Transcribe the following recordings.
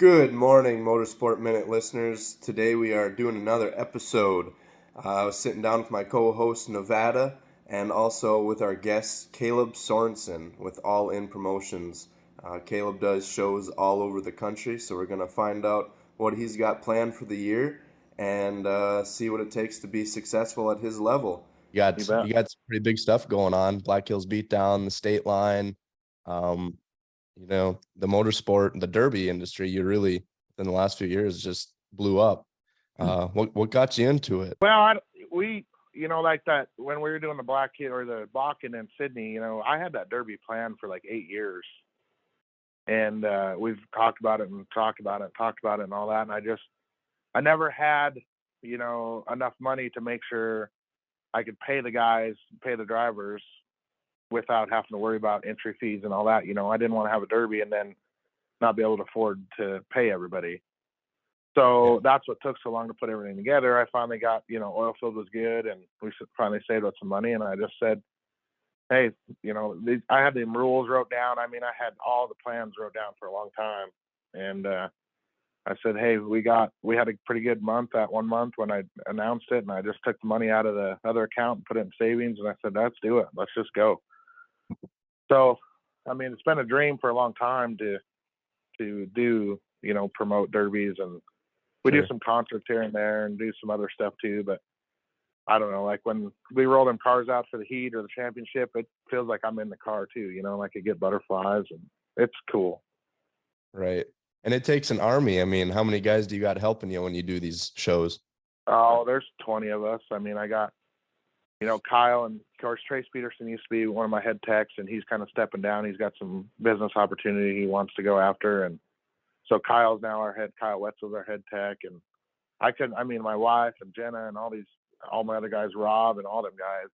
Good morning, Motorsport Minute listeners. Today we are doing another episode. I was sitting down with my co-host Nevada and also with our guest Caleb Sorenson with All In Promotions. Caleb does shows all over the country, so we're going to find out what he's got planned for the year and see what it takes to be successful at his level. You got some pretty big stuff going on. Black Hills Beatdown, the state line, the motorsport, the derby industry. You really, in the last few years, just blew up. What got you into it? Well, like that when we were doing the Black Hill or the Bakken in Sydney, I had that derby planned for like 8 years, and we've talked about it and all that, and I never had enough money to make sure I could pay the guys, pay the drivers without having to worry about entry fees and all that. I didn't want to have a derby and then not be able to afford to pay everybody. So that's what took so long to put everything together. I finally got, oil field was good, and we finally saved up some money. And I just said, hey, I had the rules wrote down. I mean, I had all the plans wrote down for a long time. And I said, hey, we had a pretty good month that 1 month when I announced it, and I just took the money out of the other account and put it in savings. And I said, let's do it. Let's just go. So, I mean, it's been a dream for a long time to do, promote derbies, and we do some concerts here and there and do some other stuff too. But I don't know, like when we roll them cars out for the heat or the championship, it feels like I'm in the car too, like I get butterflies, and it's cool. Right. And it takes an army. I mean, how many guys do you got helping you when you do these shows? Oh, there's 20 of us. I mean, I got, Kyle, and of course, Trace Peterson used to be one of my head techs, and he's kind of stepping down. He's got some business opportunity he wants to go after. And so Kyle Wetzel's our head tech. And my wife and Jenna and all my other guys, Rob and all them guys,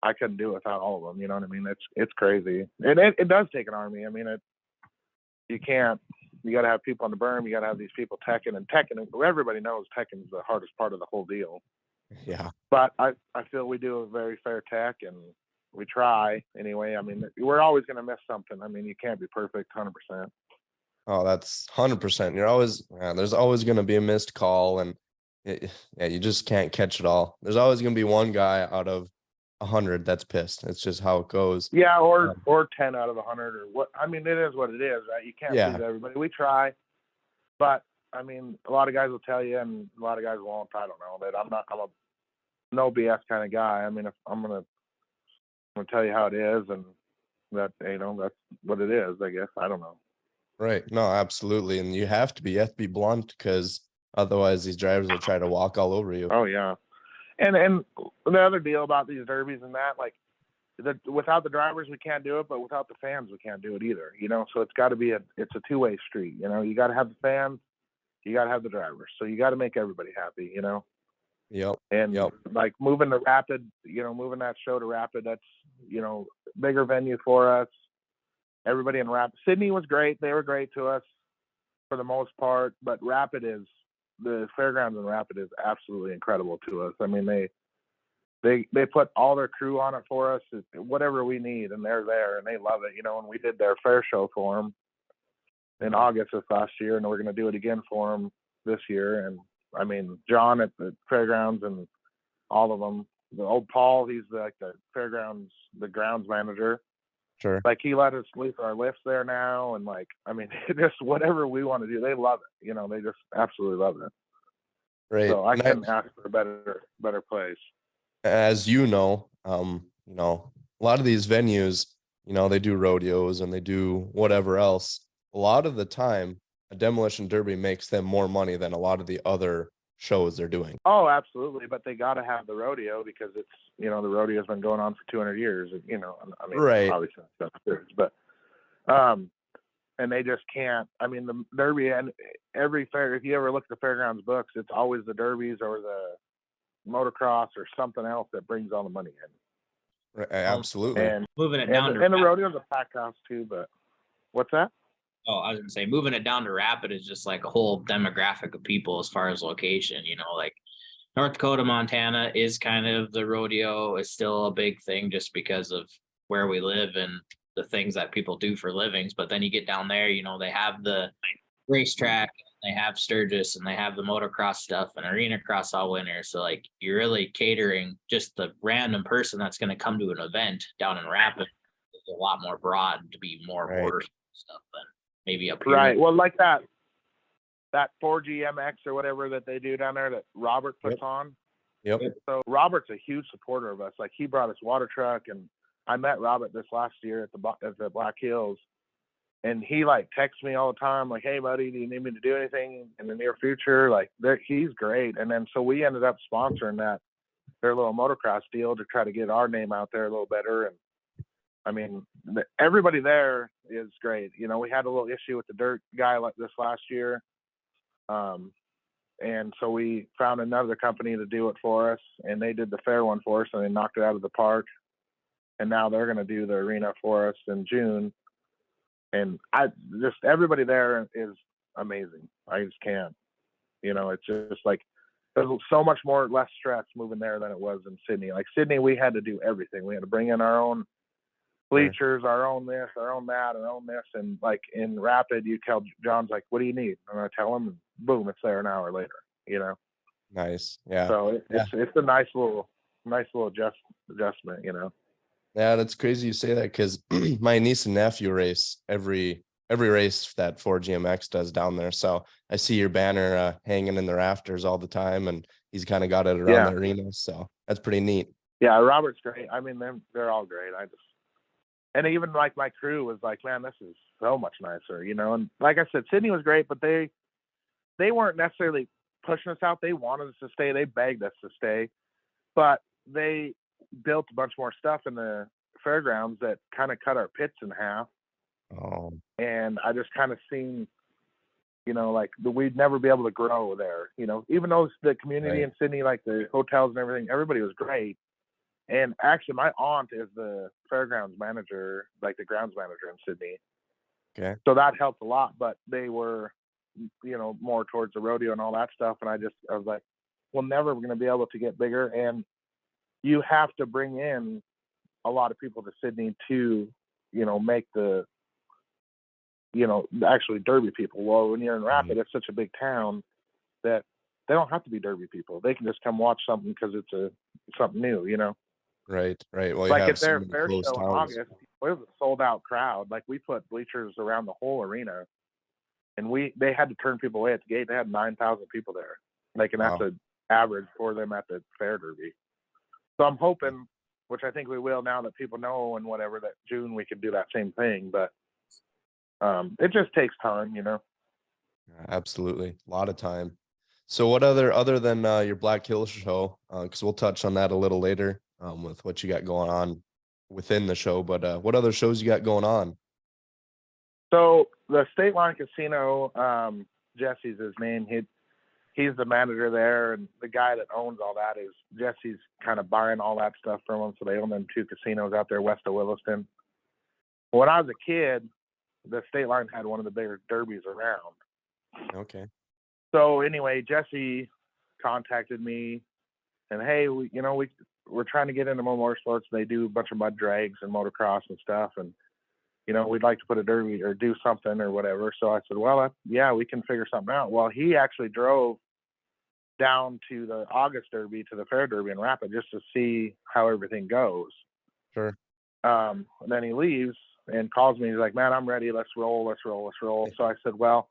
I couldn't do it without all of them. You know what I mean? It's crazy. And it does take an army. I mean, you got to have people on the berm. You got to have these people teching. Everybody knows teching is the hardest part of the whole deal. Yeah. But I feel we do a very fair tech, and we try anyway. I mean, we're always going to miss something. I mean, you can't be perfect 100%. Oh, that's 100%. There's always going to be a missed call, and you just can't catch it all. There's always going to be one guy out of 100 that's pissed. It's just how it goes. Yeah, or 10 out of 100 or what. I mean, it is what it is, right? You can't please everybody. We try, but I mean, a lot of guys will tell you, and a lot of guys won't. I don't know. That I'm a no BS kind of guy. I mean, if I'm gonna tell you how it is, and that that's what it is. I guess I don't know. Right. No, absolutely. And you have to be blunt, because otherwise these drivers will try to walk all over you. Oh yeah. And the other deal about these derbies and that, like, without the drivers we can't do it, but without the fans we can't do it either. So it's got to be it's a two-way street. You got to have the fans, you got to have the drivers. So you got to make everybody happy. Yep. And like moving to Rapid, moving that show to Rapid, that's bigger venue for us. Everybody in Rapid, Sydney was great. They were great to us for the most part, but the fairgrounds in Rapid is absolutely incredible to us. I mean, they put all their crew on it for us, whatever we need, and they're there, and they love it. And we did their fair show for them in August of last year, and we're going to do it again for them this year. And I mean, John at the fairgrounds and all of them, the old Paul, he's like the fairgrounds, the grounds manager. Sure. Like, he let us leave our lifts there now, and like, I mean, just whatever we want to do, they love it. They just absolutely love it. Right. So I couldn't ask for a better place. As a lot of these venues, they do rodeos and they do whatever else. A lot of the time, a demolition derby makes them more money than a lot of the other shows they're doing. Oh, absolutely. But they got to have the rodeo, because it's, the rodeo's been going on for 200 years, I mean, right. Obviously that's serious, but, and they just can't. I mean, the derby, and every fair, if you ever look at the fairgrounds books, it's always the derbies or the motocross or something else that brings all the money in. Right, absolutely. And moving it down and the rodeo's a packed house too, but what's that? Oh, I was gonna say, moving it down to Rapid is just like a whole demographic of people as far as location. Like North Dakota, Montana is kind of, the rodeo is still a big thing just because of where we live and the things that people do for livings. But then you get down there, they have the racetrack, they have Sturgis, and they have the motocross stuff and arena cross all winter. So like you're really catering just the random person that's going to come to an event down in Rapid. It's a lot more broad to be more Right. motorsport stuff than maybe up here. Right. Well, like that 4GMX or whatever that they do down there that Robert puts on. Yep. So Robert's a huge supporter of us. Like he brought his water truck, and I met Robert this last year at the Black Hills, and he like texts me all the time, like, "Hey, buddy, do you need me to do anything in the near future?" Like, he's great. And then so we ended up sponsoring their little motocross deal to try to get our name out there a little better. And I mean, everybody there is great. You know, we had a little issue with the dirt guy like this last year. And so we found another company to do it for us, and they did the fair one for us, and they knocked it out of the park. And now they're going to do the arena for us in June. And everybody there is amazing. I just can't, you know, it's just like, there's so much more less stress moving there than it was in Sydney. Like Sydney, we had to do everything. We had to bring in our own bleachers, our own this, our own that, our own this. And like in Rapid, you tell John's like, "What do you need?" And I tell him, and boom, it's there an hour later, you know? Nice. Yeah. So it's a nice little adjustment, you know? Yeah, that's crazy you say that, because my niece and nephew race every race that 4GMX does down there. So I see your banner hanging in the rafters all the time, and he's kind of got it around the arena. So that's pretty neat. Yeah, Robert's great. I mean, they're all great. And even like my crew was like, "Man, this is so much nicer," you know? And like I said, Sydney was great, but they weren't necessarily pushing us out. They wanted us to stay. They begged us to stay, but they built a bunch more stuff in the fairgrounds that kind of cut our pits in half. Oh. And I just kind of seen, you know, like we'd never be able to grow there, you know, even though the community in Sydney, like the hotels and everything, everybody was great. And actually my aunt is the fairgrounds manager, like the grounds manager in Sydney. Okay. So that helped a lot, but they were, you know, more towards the rodeo and all that stuff. And I was like, we're never going to be able to get bigger. And you have to bring in a lot of people to Sydney to, you know, make the, you know, actually Derby people. Well, when you're in Rapid, it's such a big town that they don't have to be Derby people. They can just come watch something because it's something new, you know? Right. Well, like you have at their so many fair close show in towns. August, it was a sold out crowd. Like we put bleachers around the whole arena, and they had to turn people away at the gate. They had 9,000 people there. Like, and that's an average for them at the fair Derby. So I'm hoping, which I think we will now that people know and whatever, that June we could do that same thing. But it just takes time, you know? Absolutely. A lot of time. So what other than your Black Hills show, because we'll touch on that a little later with what you got going on within the show, but what other shows you got going on? So the State Line Casino, Jesse's his name. He's the manager there, and the guy that owns all that is Jesse's kind of buying all that stuff from him. So they own them 2 casinos out there west of Williston. When I was a kid, the State Line had one of the bigger derbies around. Okay. So anyway, Jesse contacted me, and hey, we're trying to get into motorsports. They do a bunch of mud drags and motocross and stuff, and you know, we'd like to put a derby or do something or whatever. So I said, well, yeah, we can figure something out. Well, he actually drove down to the August Derby, to the Fair Derby in Rapid, just to see how everything goes. Sure. And then he leaves and calls me. He's like, "Man, I'm ready. Let's roll. So I said, well,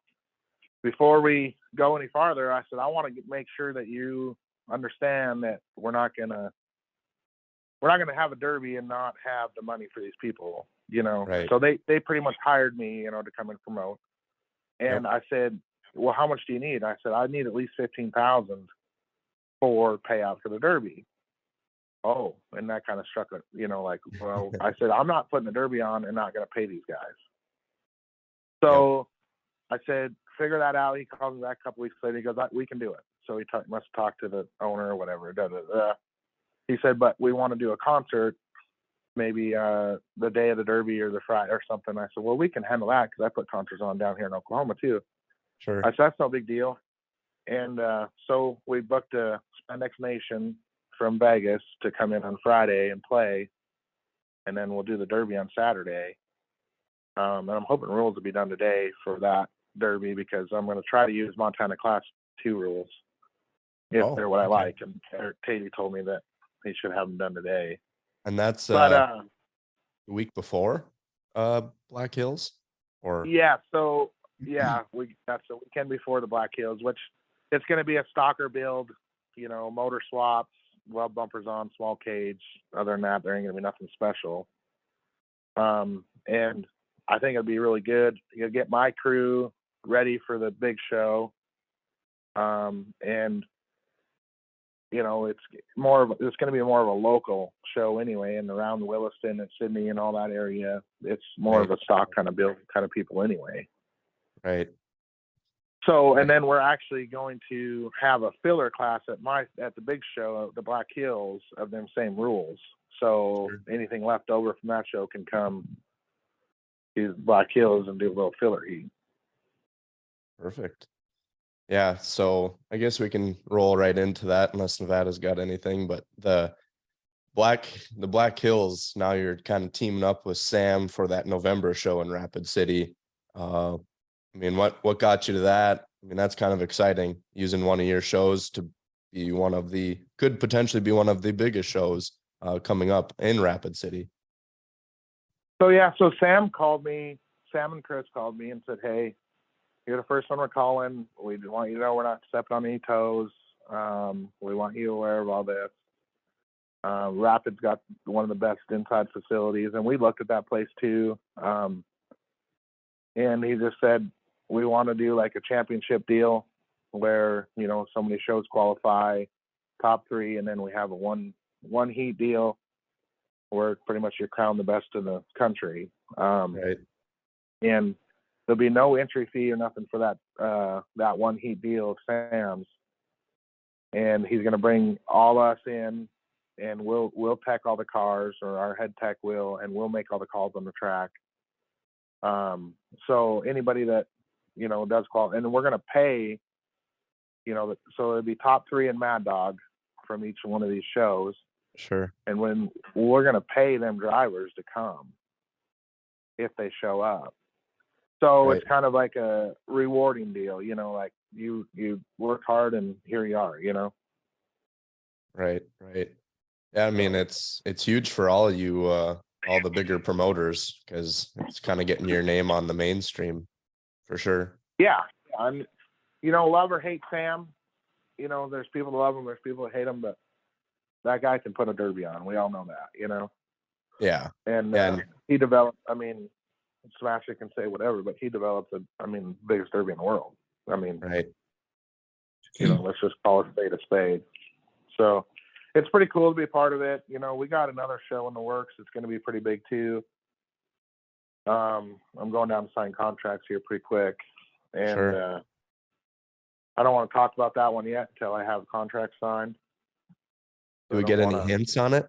before we go any farther, I said, I want to make sure that you understand that we're not gonna have a derby and not have the money for these people, you know." Right. So they pretty much hired me, you know, to come and promote. And I said, well, how much do you need? I said, I need at least 15,000 for payout for the derby. Oh, and that kind of struck it, you know, like, well, I said, I'm not putting the derby on and not going to pay these guys. So I said, figure that out. He called me back a couple weeks later. He goes, we can do it. So he must talk to the owner or whatever. He said, but we want to do a concert, maybe the day of the derby or the Friday or something. I said, well, we can handle that because I put concerts on down here in Oklahoma too. Sure. I said, that's no big deal. And so we booked a Spandex Nation from Vegas to come in on Friday and play, and then we'll do the derby on Saturday. And I'm hoping rules will be done today for that. Derby because I'm going to try to use Montana Class 2 rules if they're what I like. And Eric Tatey told me that he should have them done today. And that's But the week before Black Hills, or yeah, so yeah, that's the weekend before the Black Hills, which it's going to be a stocker build, you know, motor swaps, weld bumpers on, small cage. Other than that, there ain't going to be nothing special. And I think it'll be really good. You'll get my crew ready for the big show. And you know, it's going to be more of a local show anyway, and around Williston and Sydney and all that area, it's more of a stock kind of build kind of people anyway. Right. So, and then we're actually going to have a filler class at the big show, the Black Hills, of them same rules. So anything left over from that show can come to Black Hills and do a little filler heat. Perfect. Yeah, so I guess we can roll right into that unless Nevada's got anything. But the Black Hills, now you're kind of teaming up with Sam for that November show in Rapid City. I mean, what got you to that? I mean, that's kind of exciting, using one of your shows to be could potentially be one of the biggest shows coming up in Rapid City. So yeah, so Sam and Chris called me and said, hey, you're the first one we're calling. We want you to know we're not stepping on any toes. We want you aware of all this. Rapid's got one of the best inside facilities, and we looked at that place too. And he just said, we want to do like a championship deal where, you know, so many shows qualify, top 3, and then we have a one heat deal where pretty much you're crowned the best in the country. Right. And there'll be no entry fee or nothing for that one heat deal of Sam's. And he's going to bring all us in, and we'll tech all the cars, or our head tech will, and we'll make all the calls on the track. So anybody that, you know, does call, and we're going to pay, you know, so it'll be top 3 and Mad Dog from each one of these shows. Sure. And when we're going to pay them drivers to come if they show up. So It's kind of like a rewarding deal, you know, like you work hard and here you are, you know? Right. Yeah, I mean, it's huge for all of you, all the bigger promoters, because it's kind of getting your name on the mainstream for sure. Yeah. I'm, you know, love or hate Sam. You know, there's people that love him, there's people that hate him, but that guy can put a derby on. We all know that, you know? Yeah. And he developed, I mean, Smash can say whatever, but he developed biggest derby in the world. I mean, right. You know, let's just call it a spade. So it's pretty cool to be a part of it. You know, we got another show in the works. It's going to be pretty big too. I'm going down to sign contracts here pretty quick. And sure. I don't want to talk about that one yet until I have contracts signed. Do we get any hints on it?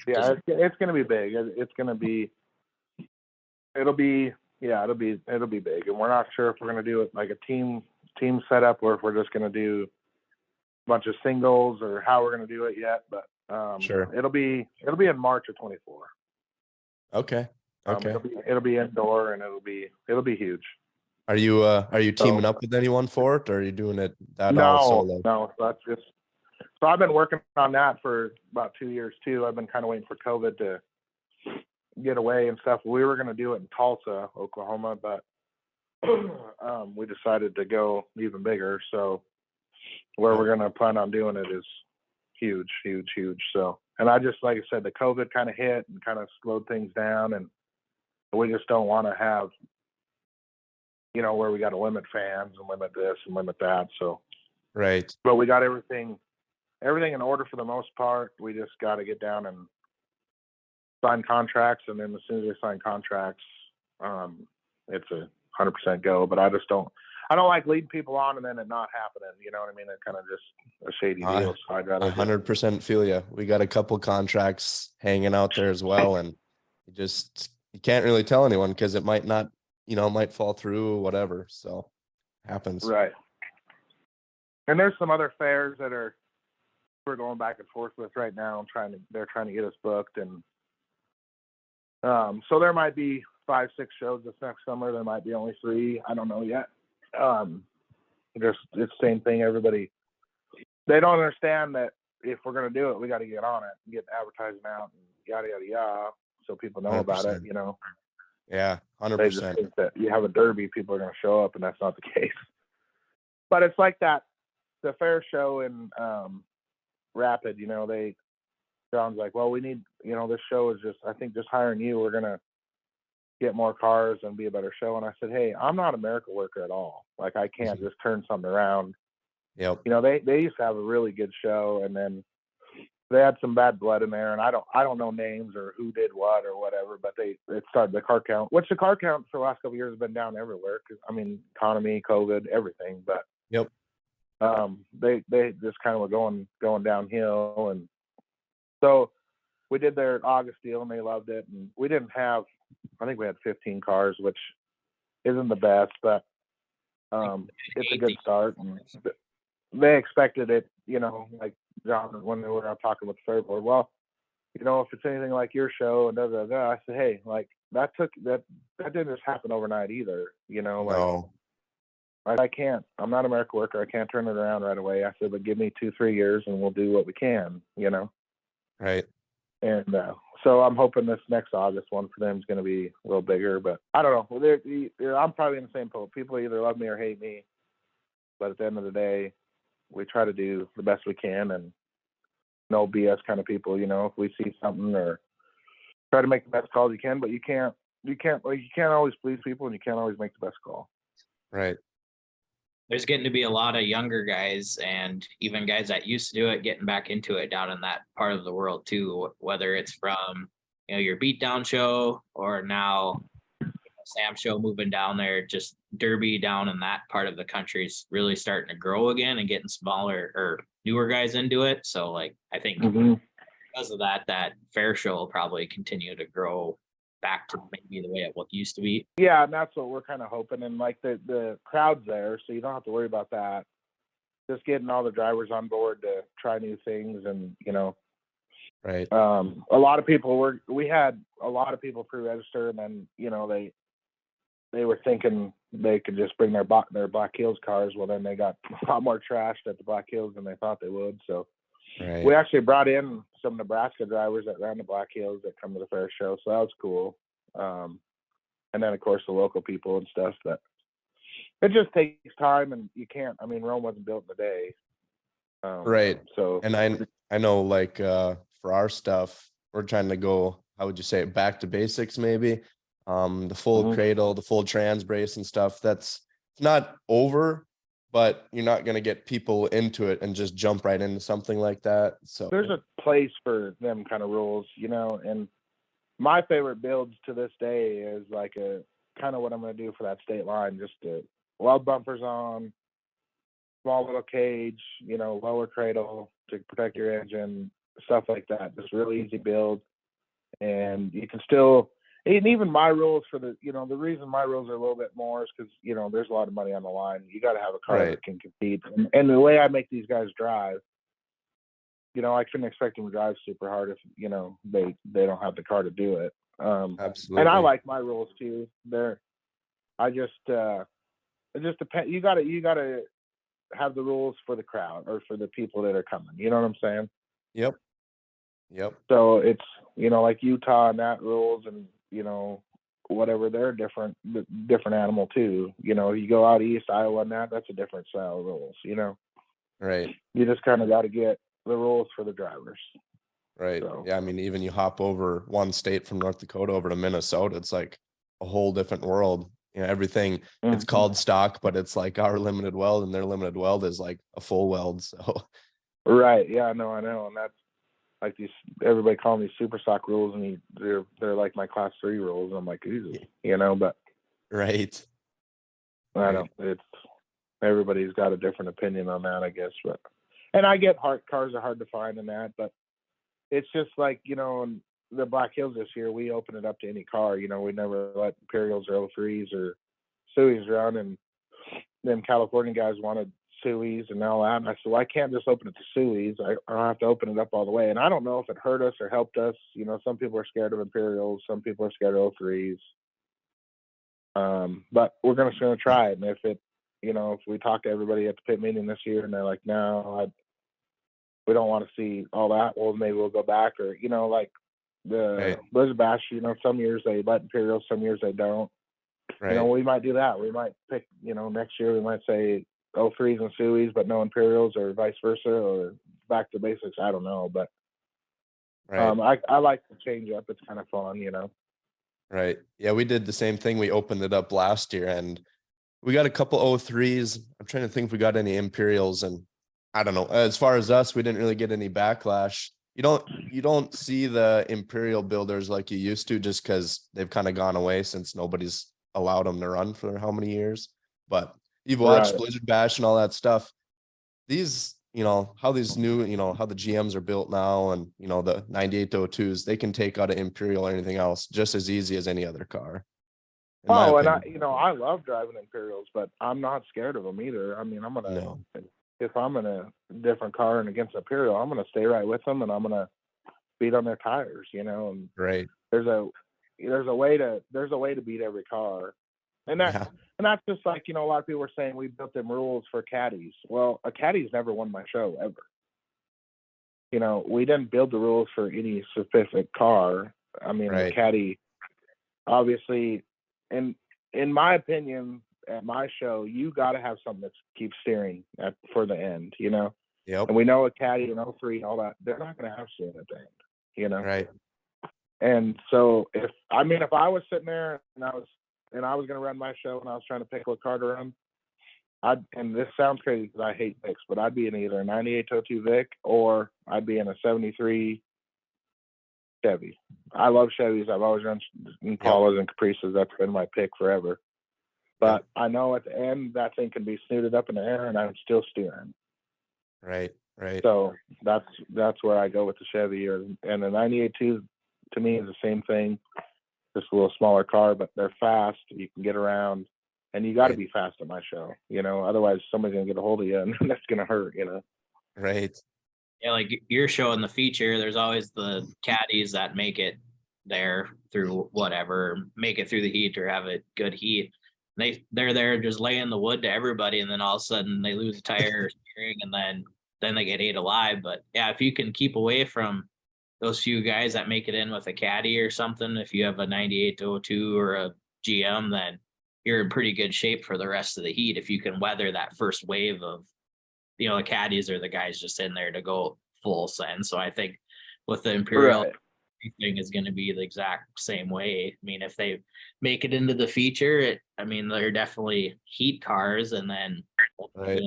Yeah, it's going to be big. It's going to be, it'll be big. And we're not sure if we're going to do it like a team setup, or if we're just going to do a bunch of singles, or how we're going to do it yet. But sure, it'll be in March of 24. Okay. It'll be indoor, and it'll be huge. Are you teaming up with anyone for it, or are you doing it all solo? No, that's just. So I've been working on that for about 2 years too. I've been kind of waiting for COVID to get away and stuff. We were going to do it in Tulsa, Oklahoma, but we decided to go even bigger. So where we're going to plan on doing it is huge. So, and I just, like I said, the COVID kind of hit and kind of slowed things down, and we just don't want to have, you know, where we got to limit fans and limit this and limit that. So, right. But we got everything in order for the most part. We just got to get down and sign contracts, and then as soon as we sign contracts, it's 100% go. But I don't like leading people on and then it not happening. You know what I mean? It's kind of just a shady deal. So I'd rather 100% feel you. We got a couple contracts hanging out there as well, and you can't really tell anyone because it might not, you know, might fall through or whatever. So happens. Right. And there's some other fairs that we're going back and forth with right now. They're trying to get us booked, and so there might be 5, 6 shows this next summer. There might be only 3. I don't know yet. Just it's the same thing. Everybody, they don't understand that if we're gonna do it, we got to get on it and get the advertising out and yada yada yada, so people know about it. 100%. You know. Yeah, They just 100%. think that you have a derby, people are gonna show up, and that's not the case. But it's like that. The fair show in Rapid, you know, John's like, well, we need, you know, this show is just, I think just hiring you, we're gonna get more cars and be a better show. And I said, hey, I'm not a miracle worker at all. Like, I can't just turn something around. Yep. You know, they used to have a really good show, and then they had some bad blood in there, and I don't know names or who did what or whatever, but it started the car count, which the car count for the last couple of years has been down everywhere. 'Cause, I mean, economy, COVID, everything, but Yep. they just kind of were going downhill. And so we did their August deal, and they loved it. And we didn't have, I think we had 15 cars, which isn't the best, but it's a good start. And they expected it, you know, like John, when they were out talking with the fair board, well, you know, if it's anything like your show and I said, hey, like that didn't just happen overnight either, you know, like No. I can't, I'm not a miracle worker. I can't turn it around right away. I said, but give me 2-3 years and we'll do what we can, you know? Right. And so I'm hoping this next August one for them is going to be a little bigger, but I don't know. I'm probably in the same boat. People either love me or hate me, but at the end of the day, we try to do the best we can, and no BS kind of people, you know, if we see something, or try to make the best calls you can, but you can't always please people, and you can't always make the best call. Right. There's getting to be a lot of younger guys and even guys that used to do it getting back into it down in that part of the world too, whether it's from, you know, your Beatdown show or now Sam show moving down there. Just derby down in that part of the country is really starting to grow again and getting smaller or newer guys into it. So like I think because of that fair show will probably continue to grow back to maybe the way it used to be. Yeah, and that's what we're kind of hoping. And like the crowd's there, so you don't have to worry about that. Just getting all the drivers on board to try new things, and you know, Right. a lot of people we had a lot of people pre-register, and then you know they were thinking they could just bring their Black Hills cars. Well, then they got a lot more trashed at the Black Hills than they thought they would. So Right. we actually brought in some Nebraska drivers that ran the Black Hills that come to the fair show. So that was cool. And then of course the local people and stuff. But it just takes time, and you can't. I mean, Rome wasn't built in a day. Right. So And I know, like, for our stuff, we're trying to go, how would you say it, back to basics maybe. The full cradle, the full trans brace and stuff, it's not over, but you're not going to get people into it and just jump right into something like that. So there's a place for them kind of rules, you know. And my favorite builds to this day is like a kind of what I'm going to do for that state line, just weld bumpers on, small little cage, you know, lower cradle to protect your engine, stuff like that. Just really easy build. And you can still, and even my rules for the, you know, the reason my rules are a little bit more is because, you know, there's a lot of money on the line. You got to have a car that can compete. And the way I make these guys drive, you know, I couldn't expect them to drive super hard if, you know, they don't have the car to do it. Absolutely. And I like my rules too. It just depends. You gotta have the rules for the crowd or for the people that are coming. You know what I'm saying? Yep. So it's, you know, like Utah and that rules, and you know, whatever, they're different animal too. You know, you go out east, Iowa, and that's a different style of rules. You know, Right. you just kind of got to get the rules for the drivers. Right. So. Yeah. I mean, even you hop over one state from North Dakota over to Minnesota, it's like a whole different world. You know, everything, it's called stock, but it's like our limited weld, and their limited weld is like a full weld. So. Right. Yeah, I know. And that's like everybody calling these super stock rules, and they're like my class 3 rules. And I'm like, easy, you know, but. Right. I don't, everybody's got a different opinion on that, I guess, but, and I get cars are hard to find in that, but it's just like, you know, in the Black Hills this year, we open it up to any car. You know, we never let Imperials or 03s or Sueys run, and then California guys wanted Sueys and all that. And I said, well, I can't just open it to Sueys. I have to open it up all the way. And I don't know if it hurt us or helped us. You know, some people are scared of Imperials. Some people are scared of 03s. But we're gonna try it, and if it, if we talk to everybody at the pit meeting this year and they're like, no, we don't want to see all that, well, maybe we'll go back, or like the Right. Blizzard Bash. Some years they let Imperials, some years they don't. Right. We might do that. We might pick, next year we might say 03s and Sueys, but no Imperials, or vice versa, or back to basics. I don't know, but Right. I like to change up. It's kind of fun, Right. Yeah, we did the same thing. We opened it up last year and we got a couple O3s. I'm trying to think if we got any Imperials, and I don't know. As far as us, we didn't really get any backlash. You don't see the Imperial builders like you used to, just because they've kind of gone away since nobody's allowed them to run for how many years. But you've watched Right. Blizzard Bash and all that stuff. These, how these new, how the GMs are built now, and the 9802s, they can take out an Imperial or anything else just as easy as any other car, in my Oh, and opinion. I love driving Imperials, but I'm not scared of them either. I mean, No. if I'm in a different car and against Imperial, I'm gonna stay right with them, and I'm gonna beat on their tires, and Right. there's a way to beat every car. And Yeah. that's just like, a lot of people were saying we built them rules for caddies. Well, a caddie's never won my show ever. We didn't build the rules for any specific car. I mean, the Right. caddy, obviously, in my opinion, at my show, you got to have something that keeps steering for the end, Yep. And we know a caddy and 03 and all that, they're not going to have steering at the end, Right. And so if I was sitting there and I was going to run my show and I was trying to pick what car to run, and this sounds crazy because I hate Vics, but I'd be in either a 9802 Vic or I'd be in a 73 Chevy. I love Chevys. I've always run Impalas and Caprices. That's been my pick forever. But I know at the end that thing can be snooted up in the air and I'm still steering. Right. Right. So that's where I go with the Chevy, and the 98.2 to me is the same thing, just a little smaller car, but they're fast. You can get around, and you got to Right. be fast at my show, Otherwise, somebody's gonna get a hold of you, and that's gonna hurt, Right. Yeah, like you're showing the feature, there's always the caddies that make it there through whatever, make it through the heat or have a good heat. They're there just laying the wood to everybody, and then all of a sudden they lose a tire or steering, and then they get ate alive. But yeah, if you can keep away from those few guys that make it in with a caddy or something, if you have a 9802 or a GM, then you're in pretty good shape for the rest of the heat if you can weather that first wave of, the caddies are the guys just in there to go full send. So I think with the Imperial Right. thing is going to be the exact same way. I mean, if they make it into the feature, they're definitely heat cars, and then Right.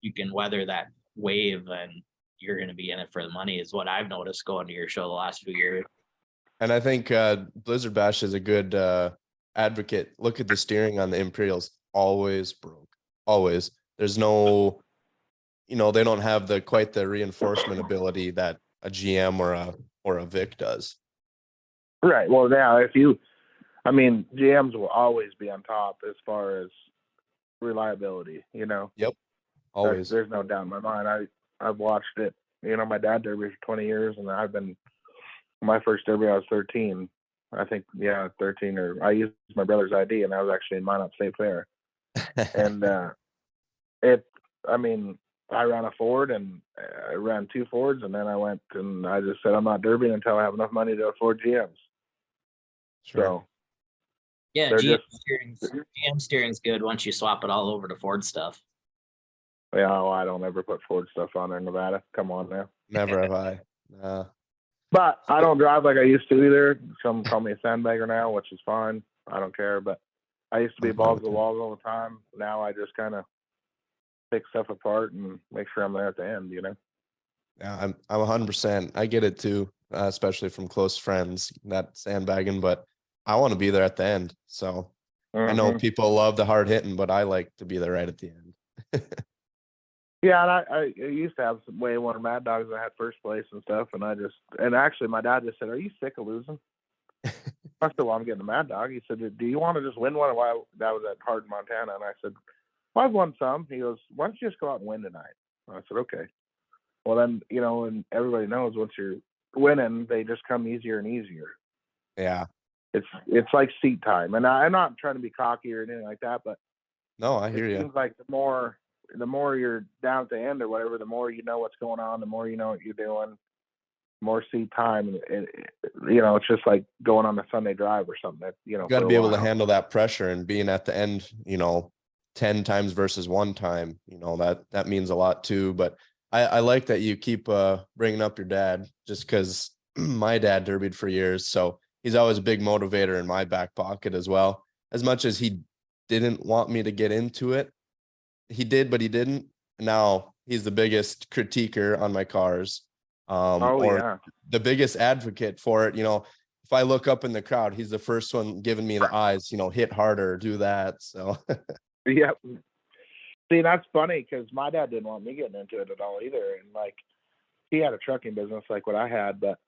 you can weather that wave and you're going to be in it for the money, is what I've noticed going to your show the last few years. And I think Blizzard Bash is a good advocate. Look at the steering on the Imperials. Always broke. Always. There's no, they don't have quite the reinforcement ability that a GM or a Vic does. Right. Well, now GMs will always be on top as far as reliability. Yep. Always. There's no doubt in my mind. I've watched it. My dad derby for 20 years, and my first derby I was 13. I think 13, or I used my brother's ID, and I was actually in Minot State Fair. And I ran a Ford, and I ran two Fords, and then I went and I just said I'm not derbying until I have enough money to afford GMs. Sure. So yeah, they're GM steering's good once you swap it all over to Ford stuff. I don't ever put Ford stuff on there in Nevada. Come on now. Never have I. But I don't drive like I used to either. Some call me a sandbagger now, which is fine. I don't care. But I used to be balls to the walls all the time. Now I just kind of pick stuff apart and make sure I'm there at the end, Yeah, I'm 100%. I get it too, especially from close friends, that sandbagging, but I want to be there at the end. So I know people love the hard hitting, but I like to be there right at the end. Yeah, and I used to have some way more Mad Dogs. I had first place and stuff, and actually my dad just said, "Are you sick of losing?" I said, "Well, I'm getting a Mad Dog." He said, "Do you want to just win one?" Why that was at Hardin, Montana, and I said, "Well, I've won some." He goes, "Why don't you just go out and win tonight?" I said, "Okay." Well, then and everybody knows once you're winning, they just come easier and easier. Yeah. it's like seat time. And I'm not trying to be cocky or anything like that, but No, I it hear you. seems like the more you're down at the end or whatever, the more you know what's going on, the more you know what you're doing, more seat time. It's just like going on a Sunday drive or something. That You got to be able to handle that pressure, and being at the end, 10 times versus one time, that means a lot too. But I like that you keep bringing up your dad, just because my dad derbied for years. So he's always a big motivator in my back pocket as well. As much as he didn't want me to get into it, he did, but he didn't. Now he's the biggest critiquer on my cars, or the biggest advocate for it. If I look up in the crowd, he's the first one giving me the eyes, hit harder, do that. So Yep. See, that's funny because my dad didn't want me getting into it at all either. And like, he had a trucking business like what I had, but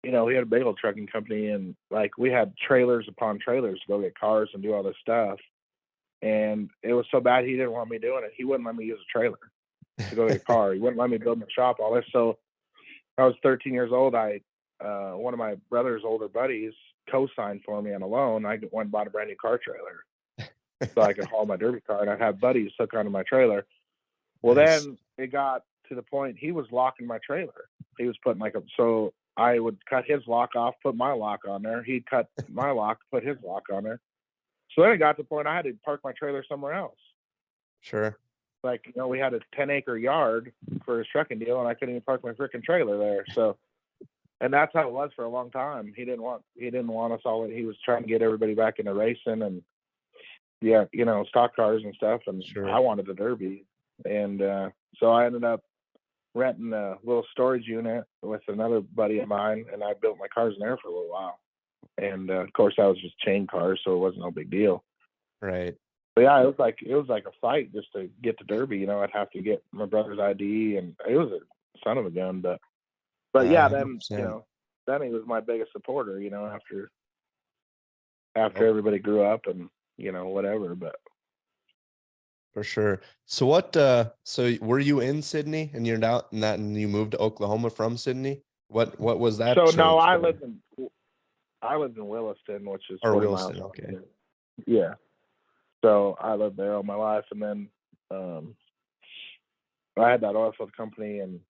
he had a big old trucking company, and like we had trailers upon trailers to go get cars and do all this stuff. And it was so bad he didn't want me doing it. He wouldn't let me use a trailer to go get a car. He wouldn't let me build my shop, all this. So I was 13 years old. One of my brother's older buddies co-signed for me on a loan. I went and bought a brand new car trailer so I could haul my derby car, and I'd have buddies hook onto my trailer. Well, Nice. then it got to the point he was locking my trailer. He was putting so I would cut his lock off, put my lock on there. He'd cut my lock, put his lock on there. So then it got to the point I had to park my trailer somewhere else. Sure. Like, we had a 10-acre yard for his trucking deal, and I couldn't even park my freaking trailer there. So, and that's how it was for a long time. He didn't want us all. He was trying to get everybody back into racing and stock cars and stuff. And Sure. I wanted the Derby. And so I ended up renting a little storage unit with another buddy of mine, and I built my cars in there for a little while. And of course, that was just chain cars, so it wasn't no big deal. Right. But yeah, it was like a fight just to get to Derby. I'd have to get my brother's ID, and it was a son of a gun. But yeah, then 100%. then he was my biggest supporter. After everybody grew up and whatever. But For sure. So what? So were you in Sydney, and you're out in that, and you moved to Oklahoma from Sydney? What was that? So no, change I for? lived in Williston, which is Or 40 Williston, miles. okay. Yeah. So I lived there all my life, and then I had that oil field company, and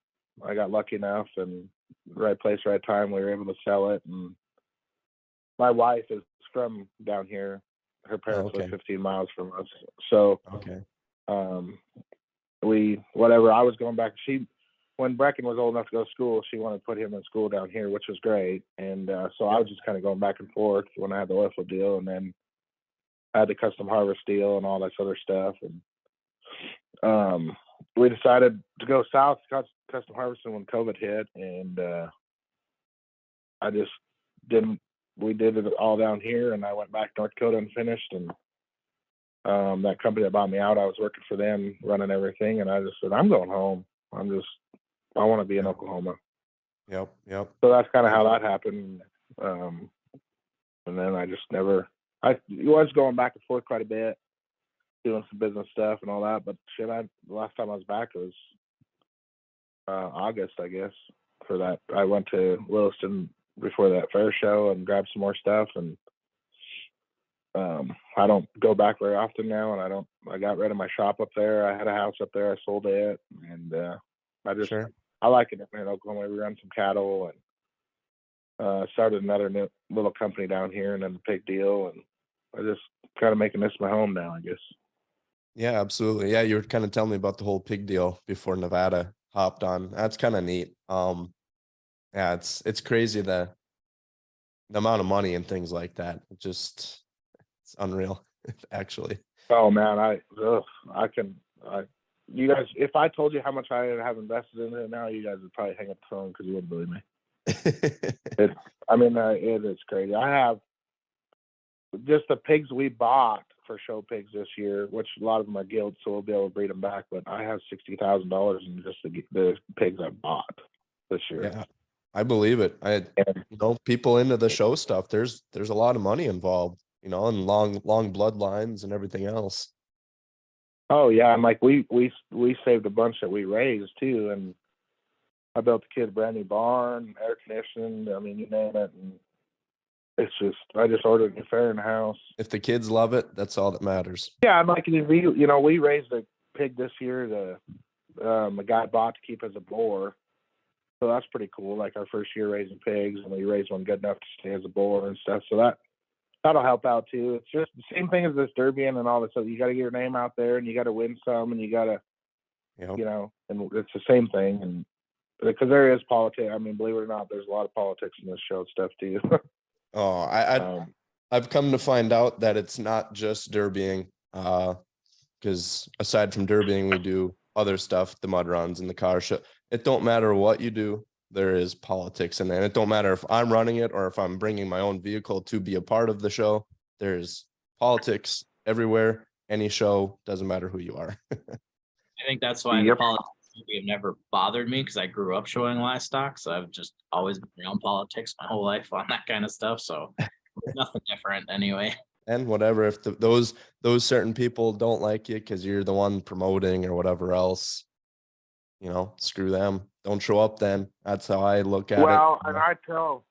I got lucky enough, and right place, right time, we were able to sell it. And my wife is from down here. Her parents live 15 miles from us. So Okay. I was going back. When Brecken was old enough to go to school, she wanted to put him in school down here, which was great. And so I was just kind of going back and forth when I had the oil field deal, and then I had the custom harvest deal and all this other stuff. And we decided to go south custom harvesting when COVID hit, and we did it all down here, and I went back to North Dakota and finished. And that company that bought me out, I was working for them, running everything, and I just said, I'm going home. I want to be in Oklahoma. Yep. So that's kind of how that happened. And then I just I was going back and forth quite a bit, doing some business stuff and all that. But the last time I was back was August, I guess, for that. I went to Williston before that fair show and grabbed some more stuff. And I don't go back very often now. And I got rid of my shop up there. I had a house up there. I sold it. And I like it in Oklahoma. We run some cattle, and started another little company down here, and then the pig deal. And I just kind of making this my home now, I guess. Yeah, absolutely. Yeah, you were kind of telling me about the whole pig deal before Nevada hopped on. That's kind of neat. Yeah, it's crazy the amount of money and things like that. It's unreal, actually. Oh man, you guys, if I told you how much I have invested in it now, you guys would probably hang up the phone because you wouldn't believe me. It is crazy. I have just the pigs we bought for show pigs this year, which a lot of them are guild, so we'll be able to breed them back. But I have $60,000 in just the pigs I bought this year. Yeah, I believe it. People into the show stuff. There's a lot of money involved, and long bloodlines and everything else. Oh yeah, and like we saved a bunch that we raised too, and I built the kid a brand new barn, air conditioned. I mean, you name it. And it's just I just ordered a fair in the house. If the kids love it, that's all that matters. Yeah, and like we raised a pig this year. The guy bought to keep as a boar, so that's pretty cool. Like our first year raising pigs, and we raised one good enough to stay as a boar and stuff. So that'll help out too. It's just the same thing as this derbying and all this stuff. You got to get your name out there, and you got to win some, and you got to, and it's the same thing. And because there is politics. I mean, believe it or not, there's a lot of politics in this show stuff too. Oh, I've come to find out that it's not just derbying, because aside from derbying, we do other stuff, the mud runs and the car show. It don't matter what you do, there is politics in there. And it don't matter if I'm running it or if I'm bringing my own vehicle to be a part of the show. There's politics everywhere. Any show, doesn't matter who you are. I think that's why the politics have never bothered me, because I grew up showing livestock, so I've just always been around politics my whole life on that kind of stuff. So nothing different anyway. And whatever, if those certain people don't like you because you're the one promoting or whatever else, screw them. Don't show up then. That's how I look at it. Well, and I tell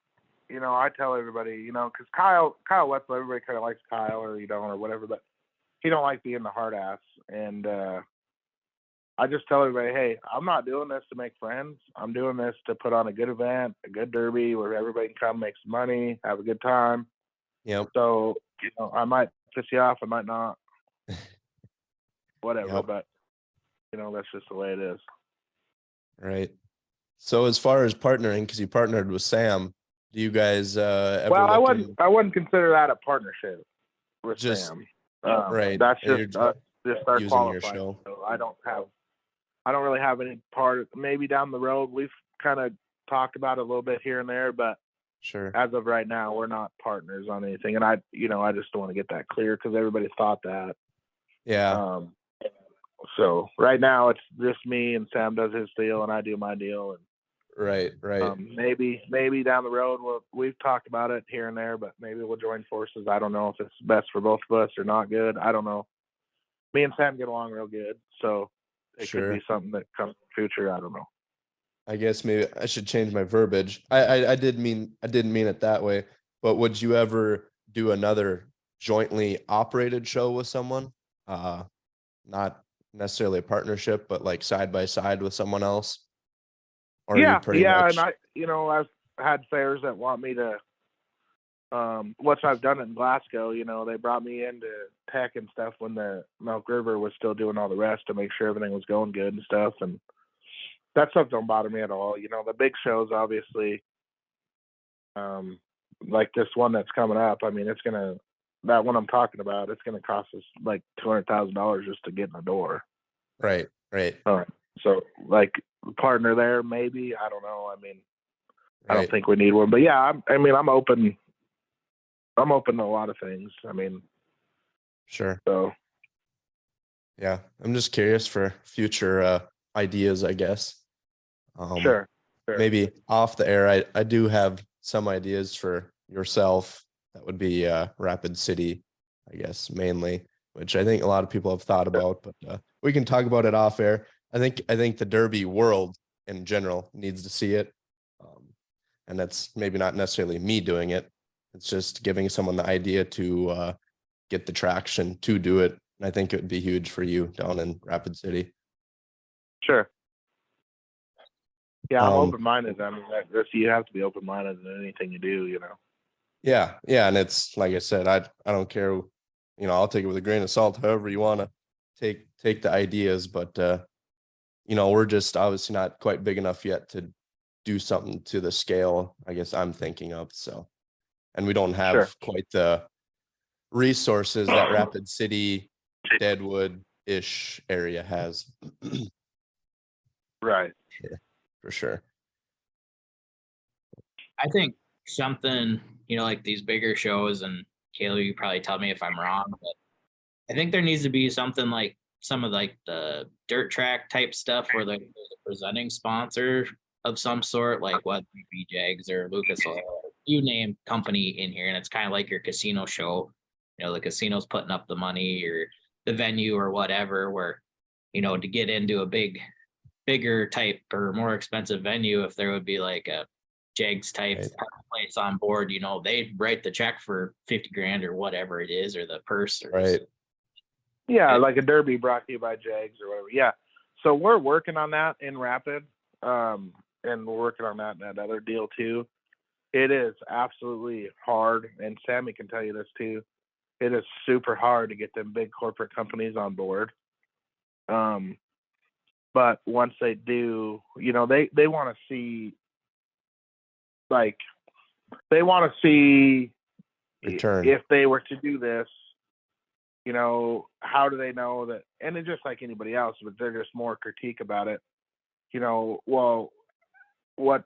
everybody, because Kyle Wetzel, everybody kind of likes Kyle or or whatever, but he don't like being the hard ass. And I just tell everybody, hey, I'm not doing this to make friends. I'm doing this to put on a good event, a good derby where everybody can come make some money, have a good time. Yep. So, I might piss you off, I might not. Whatever, Yep. But that's just the way it is. Right. So as far as partnering, because you partnered with Sam, do you guys ever I wouldn't consider that a partnership with just Sam. right? That's You're just our using qualified. your show. So I don't really have any part. Maybe down the road we've kind of talked about it a little bit here and there, but Sure. as of right now, we're not partners on anything. And I just don't want to get that clear because everybody thought that. Yeah. So right now it's just me and Sam does his deal and I do my deal. And Right. maybe down the road we've talked about it here and there, but maybe we'll join forces. I don't know if it's best for both of us or not good. I don't know. Me and Sam get along real good, so it could be something that comes in the future. I don't know. I guess maybe I should change my verbiage. I didn't mean it that way, but would you ever do another jointly operated show with someone? Not necessarily a partnership, but like side by side with someone else? Or yeah, much... and I've had fairs that want me to once I've done it in Glasgow, they brought me into tech and stuff when the Milk River was still doing all the rest to make sure everything was going good and stuff. And that stuff don't bother me at all. The big shows, obviously, like this one that's coming up. I mean, that one I'm talking about, it's going to cost us like $200,000 just to get in the door. Right. So like partner there, maybe, I don't know. I mean, right. I don't think we need one, but yeah, I'm open. I'm open to a lot of things. I mean, sure. So yeah, I'm just curious for future ideas, I guess. Sure. Maybe off the air, I do have some ideas for yourself. That would be Rapid City, I guess, mainly, which I think a lot of people have thought about, but we can talk about it off air. I think the Derby world in general needs to see it. And that's maybe not necessarily me doing it. It's just giving someone the idea to get the traction to do it. And I think it would be huge for you down in Rapid City. Sure. Yeah, I'm open-minded. I mean, you have to be open-minded in anything you do, Yeah, and it's like I said, I don't care. I'll take it with a grain of salt, however you want to take the ideas, but we're just obviously not quite big enough yet to do something to the scale I guess I'm thinking of. So, and we don't have quite the resources that Rapid City, Deadwood-ish area has. Right. For sure. I think something, like these bigger shows, and Kayla, you probably tell me if I'm wrong, but I think there needs to be something like some of like the dirt track type stuff where there's a presenting sponsor of some sort, like what BJags or Lucas Oil, you name company in here, and it's kind of like your casino show. The casino's putting up the money or the venue or whatever, where to get into a bigger type or more expensive venue, if there would be like a Jegs type Right. place on board, they write the check for 50 grand or whatever it is, or the purse. Right. Yeah, like a derby brought to you by Jegs or whatever. Yeah. So we're working on that in Rapid, and we're working on that other deal too. It is absolutely hard, and Sammy can tell you this too. It is super hard to get them big corporate companies on board. But once they do, they want to see, like, they want to see Return. if they were to do this, how do they know that? And it's just like anybody else, but they're just more critique about it. Well,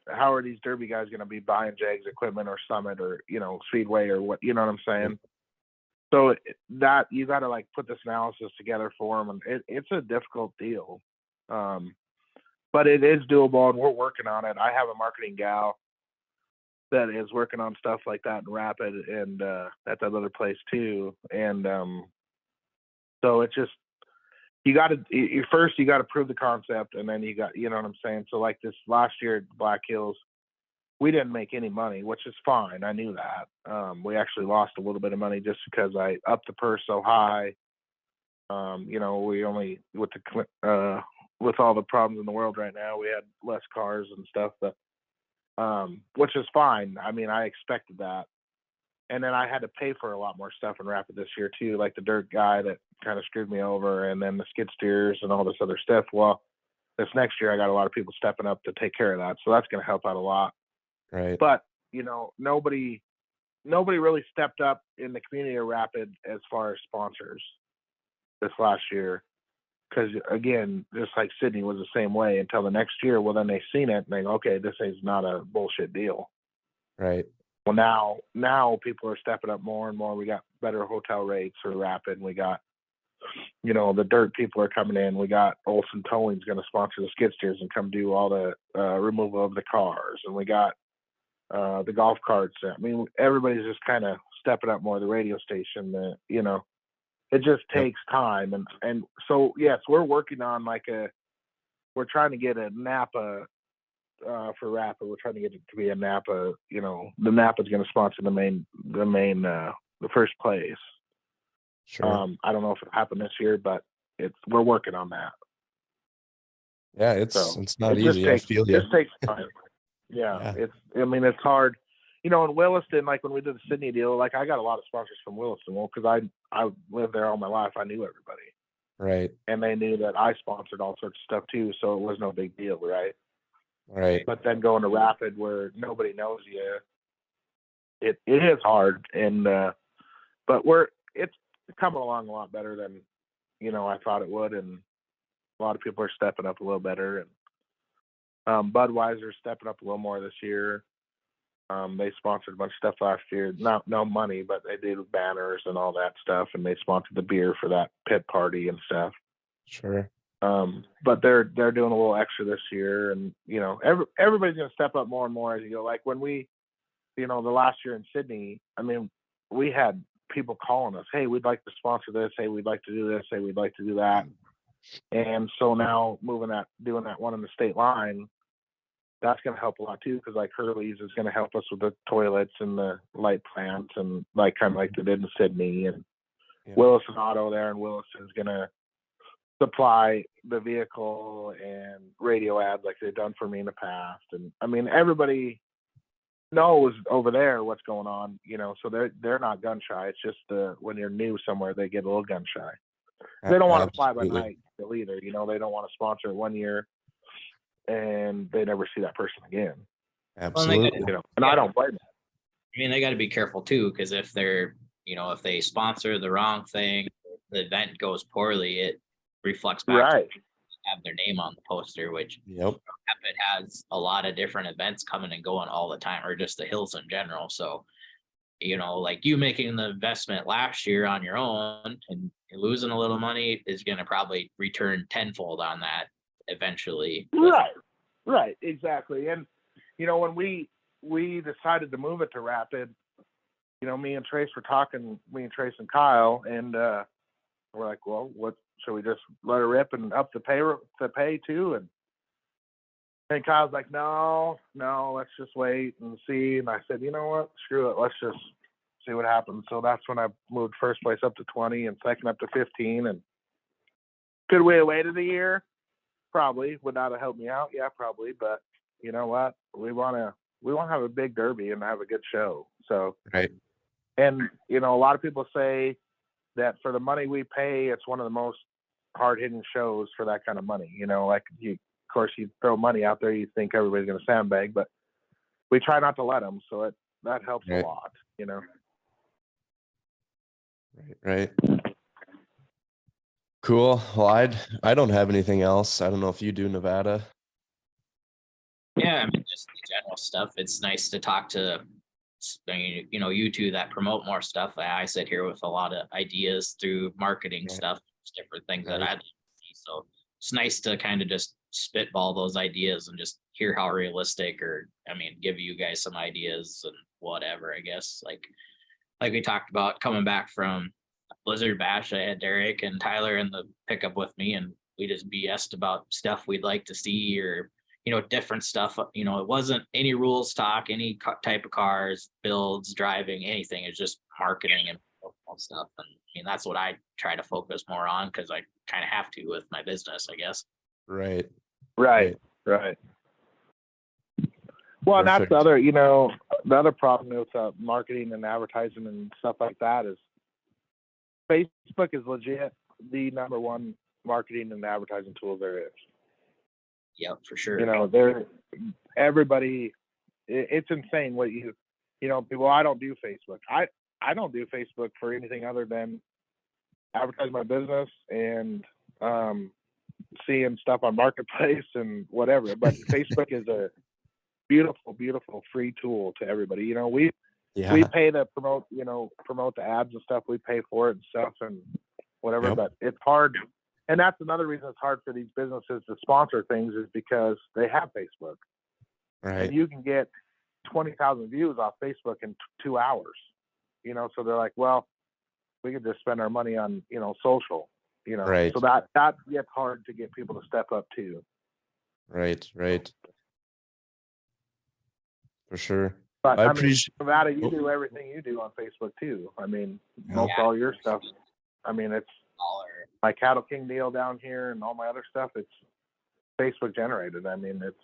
how are these derby guys going to be buying Jags equipment or Summit or, Speedway or what, you know what I'm saying? So that you got to like put this analysis together for them. And it's a difficult deal. But it is doable and we're working on it. I have a marketing gal that is working on stuff like that in Rapid and at that other place too. And so it's just, you got to prove the concept, and then you got, you know what I'm saying? So like this last year at Black Hills, we didn't make any money, which is fine. I knew that. We actually lost a little bit of money just because I upped the purse so high. We only, with all the problems in the world right now, we had less cars and stuff, but which is fine. I mean, I expected that. And then I had to pay for a lot more stuff in Rapid this year too, like the dirt guy that kind of screwed me over, and then the skid steers and all this other stuff. Well, this next year I got a lot of people stepping up to take care of that, so that's going to help out a lot. Right. But nobody really stepped up in the community of Rapid as far as sponsors this last year, because again, just like Sydney was the same way until the next year. Well, then they seen it and they go, okay, this is not a bullshit deal. Right. Well, now people are stepping up more and more. We got better hotel rates for Rapid. We got, the dirt people are coming in. We got Olson Towing's going to sponsor the skid steers and come do all the removal of the cars. And we got the golf carts. I mean, everybody's just kind of stepping up more. The radio station, it just takes time. And so, yes, we're working on we're trying to get a Napa for Rapid. We're trying to get it to be a Napa. The Napa's going to sponsor the first place. Sure. I don't know if it happened this year, but we're working on that. Yeah, it's not easy. I feel you. It just takes time. Yeah. It's hard. In Williston, like when we did the Sydney deal, like I got a lot of sponsors from Williston. Well, because I lived there all my life, I knew everybody. Right. And they knew that I sponsored all sorts of stuff too, so it was no big deal, right? Right. But then going to Rapid where nobody knows you, it is hard. And but it's coming along a lot better than I thought it would, and a lot of people are stepping up a little better. And Budweiser's stepping up a little more this year. They sponsored a bunch of stuff last year. No money, but they did banners and all that stuff, and they sponsored the beer for that pit party and stuff. Sure. But they're doing a little extra this year, and everybody's going to step up more and more as you go. Like when we, the last year in Sydney, I mean, we had people calling us, hey, we'd like to sponsor this, hey, we'd like to do this, hey, we'd like to do that. And so now doing that one in the state line, that's going to help a lot too, because like Hurley's is going to help us with the toilets and the light plants, and like kind of like they did in Sydney, and Willison Auto there in Williston is going to supply the vehicle and radio ads like they've done for me in the past. And I mean, everybody knows over there what's going on, so they're not gun shy. It's just when you're new somewhere, they get a little gun shy. They don't want to fly by night still either. They don't want to sponsor it 1 year and they never see that person again. Absolutely. And I don't blame them. I mean, they got to be careful too, because if they're, if they sponsor the wrong thing, the event goes poorly, it reflects back Right. to have their name on the poster, which Yep. it has a lot of different events coming and going all the time, or just the hills in general. So, like you making the investment last year on your own and you're losing a little money is going to probably return tenfold on that eventually. Right, exactly. And when we decided to move it to Rapid, me and Trace were talking, me and Trace and Kyle, and we're like, well, what should we just let her rip and up the pay too? And And Kyle's like, no, let's just wait and see. And I said, you know what? Screw it. Let's just see what happens. So that's when I moved first place up to 20 and second up to 15. And could we have waited a year? Probably. Would not have helped me out. Yeah, probably. But you know what? We want to have a big derby and have a good show. So, Right. And, you know, a lot of people say that for the money we pay, it's one of the most hard-hitting shows for that kind of money. You know, like of course, you throw money out there, you think everybody's going to sandbag, but we try not to let them. So that helps Right. a lot, you know. Right. Cool. Well, I don't have anything else. I don't know if you do, Nevada. Yeah, I mean, just the general stuff. It's nice to talk to, you know, you two that promote more stuff. I sit here with a lot of ideas through marketing stuff, different things that I do. So it's nice to kind of just spitball those ideas and just hear how realistic, or I mean, give you guys some ideas and whatever. I guess like we talked about coming back from Blizzard Bash, I had Derek and Tyler in the pickup with me, and we just BS'd about stuff we'd like to see, or you know, different stuff. You know, it wasn't any rules talk, any type of cars, builds, driving, anything. It's just marketing and stuff. And I mean, that's what I try to focus more on because I kind of have to with my business, I guess. Right. Right. Well, and that's the other, you know, the other problem with marketing and advertising and stuff like that is Facebook is legit the number one marketing and advertising tool there is. Yep, for sure. You know, everybody, it's insane what you know, people, I don't do Facebook. I don't do Facebook for anything other than advertise my business and seeing stuff on Marketplace and whatever. But Facebook is a beautiful, beautiful free tool to everybody. You know, we pay to promote the ads and stuff. We pay for it and stuff and whatever, but it's hard. And that's another reason it's hard for these businesses to sponsor things is because they have Facebook. Right. And you can get 20,000 views off Facebook in 2 hours, you know, so they're like, well, we could just spend our money on, you know, social, you know, Right. so that gets hard to get people to step up too. Right. For sure. But I mean, appreciate. Nevada, you do everything you do on Facebook too. I mean, most all your stuff. I mean, it's my Cattle King deal down here and all my other stuff. It's Facebook generated. I mean, it's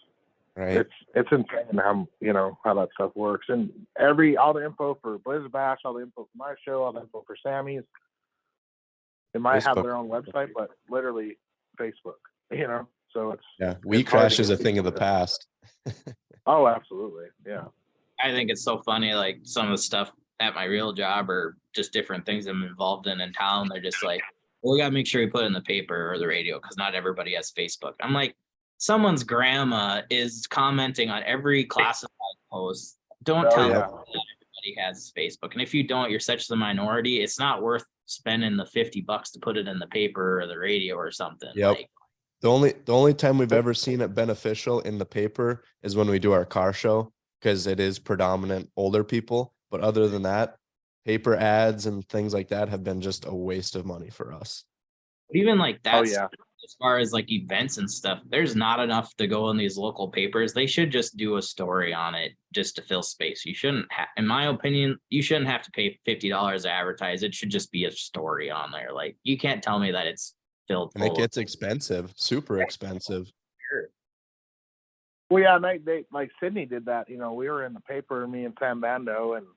insane how, you know, how that stuff works. And all the info for Blizzard Bash, all the info for my show, all the info for Sammy's. They might have their own website, but literally Facebook. You know, so it's We Crash is a thing of the past. Oh, absolutely. Yeah. I think it's so funny, like some of the stuff at my real job or just different things I'm involved in town. They're just like, well, we got to make sure we put it in the paper or the radio because not everybody has Facebook. I'm like, someone's grandma is commenting on every classified post. Don't tell me that everybody has Facebook. And if you don't, you're such the minority. It's not worth spending the $50 to put it in the paper or the radio or something. Yep. Like, the only time we've ever seen it beneficial in the paper is when we do our car show because it is predominant older people. But other than that, paper ads and things like that have been just a waste of money for us. But even like that, as far as like events and stuff, there's not enough to go in these local papers. They should just do a story on it just to fill space. You shouldn't in my opinion, you shouldn't have to pay $50 to advertise. It should just be a story on there. Like you can't tell me that it's filled and it gets expensive, super expensive. Sure. Well, yeah, they like Sydney did that. You know, we were in the paper, me and Sam Bando, and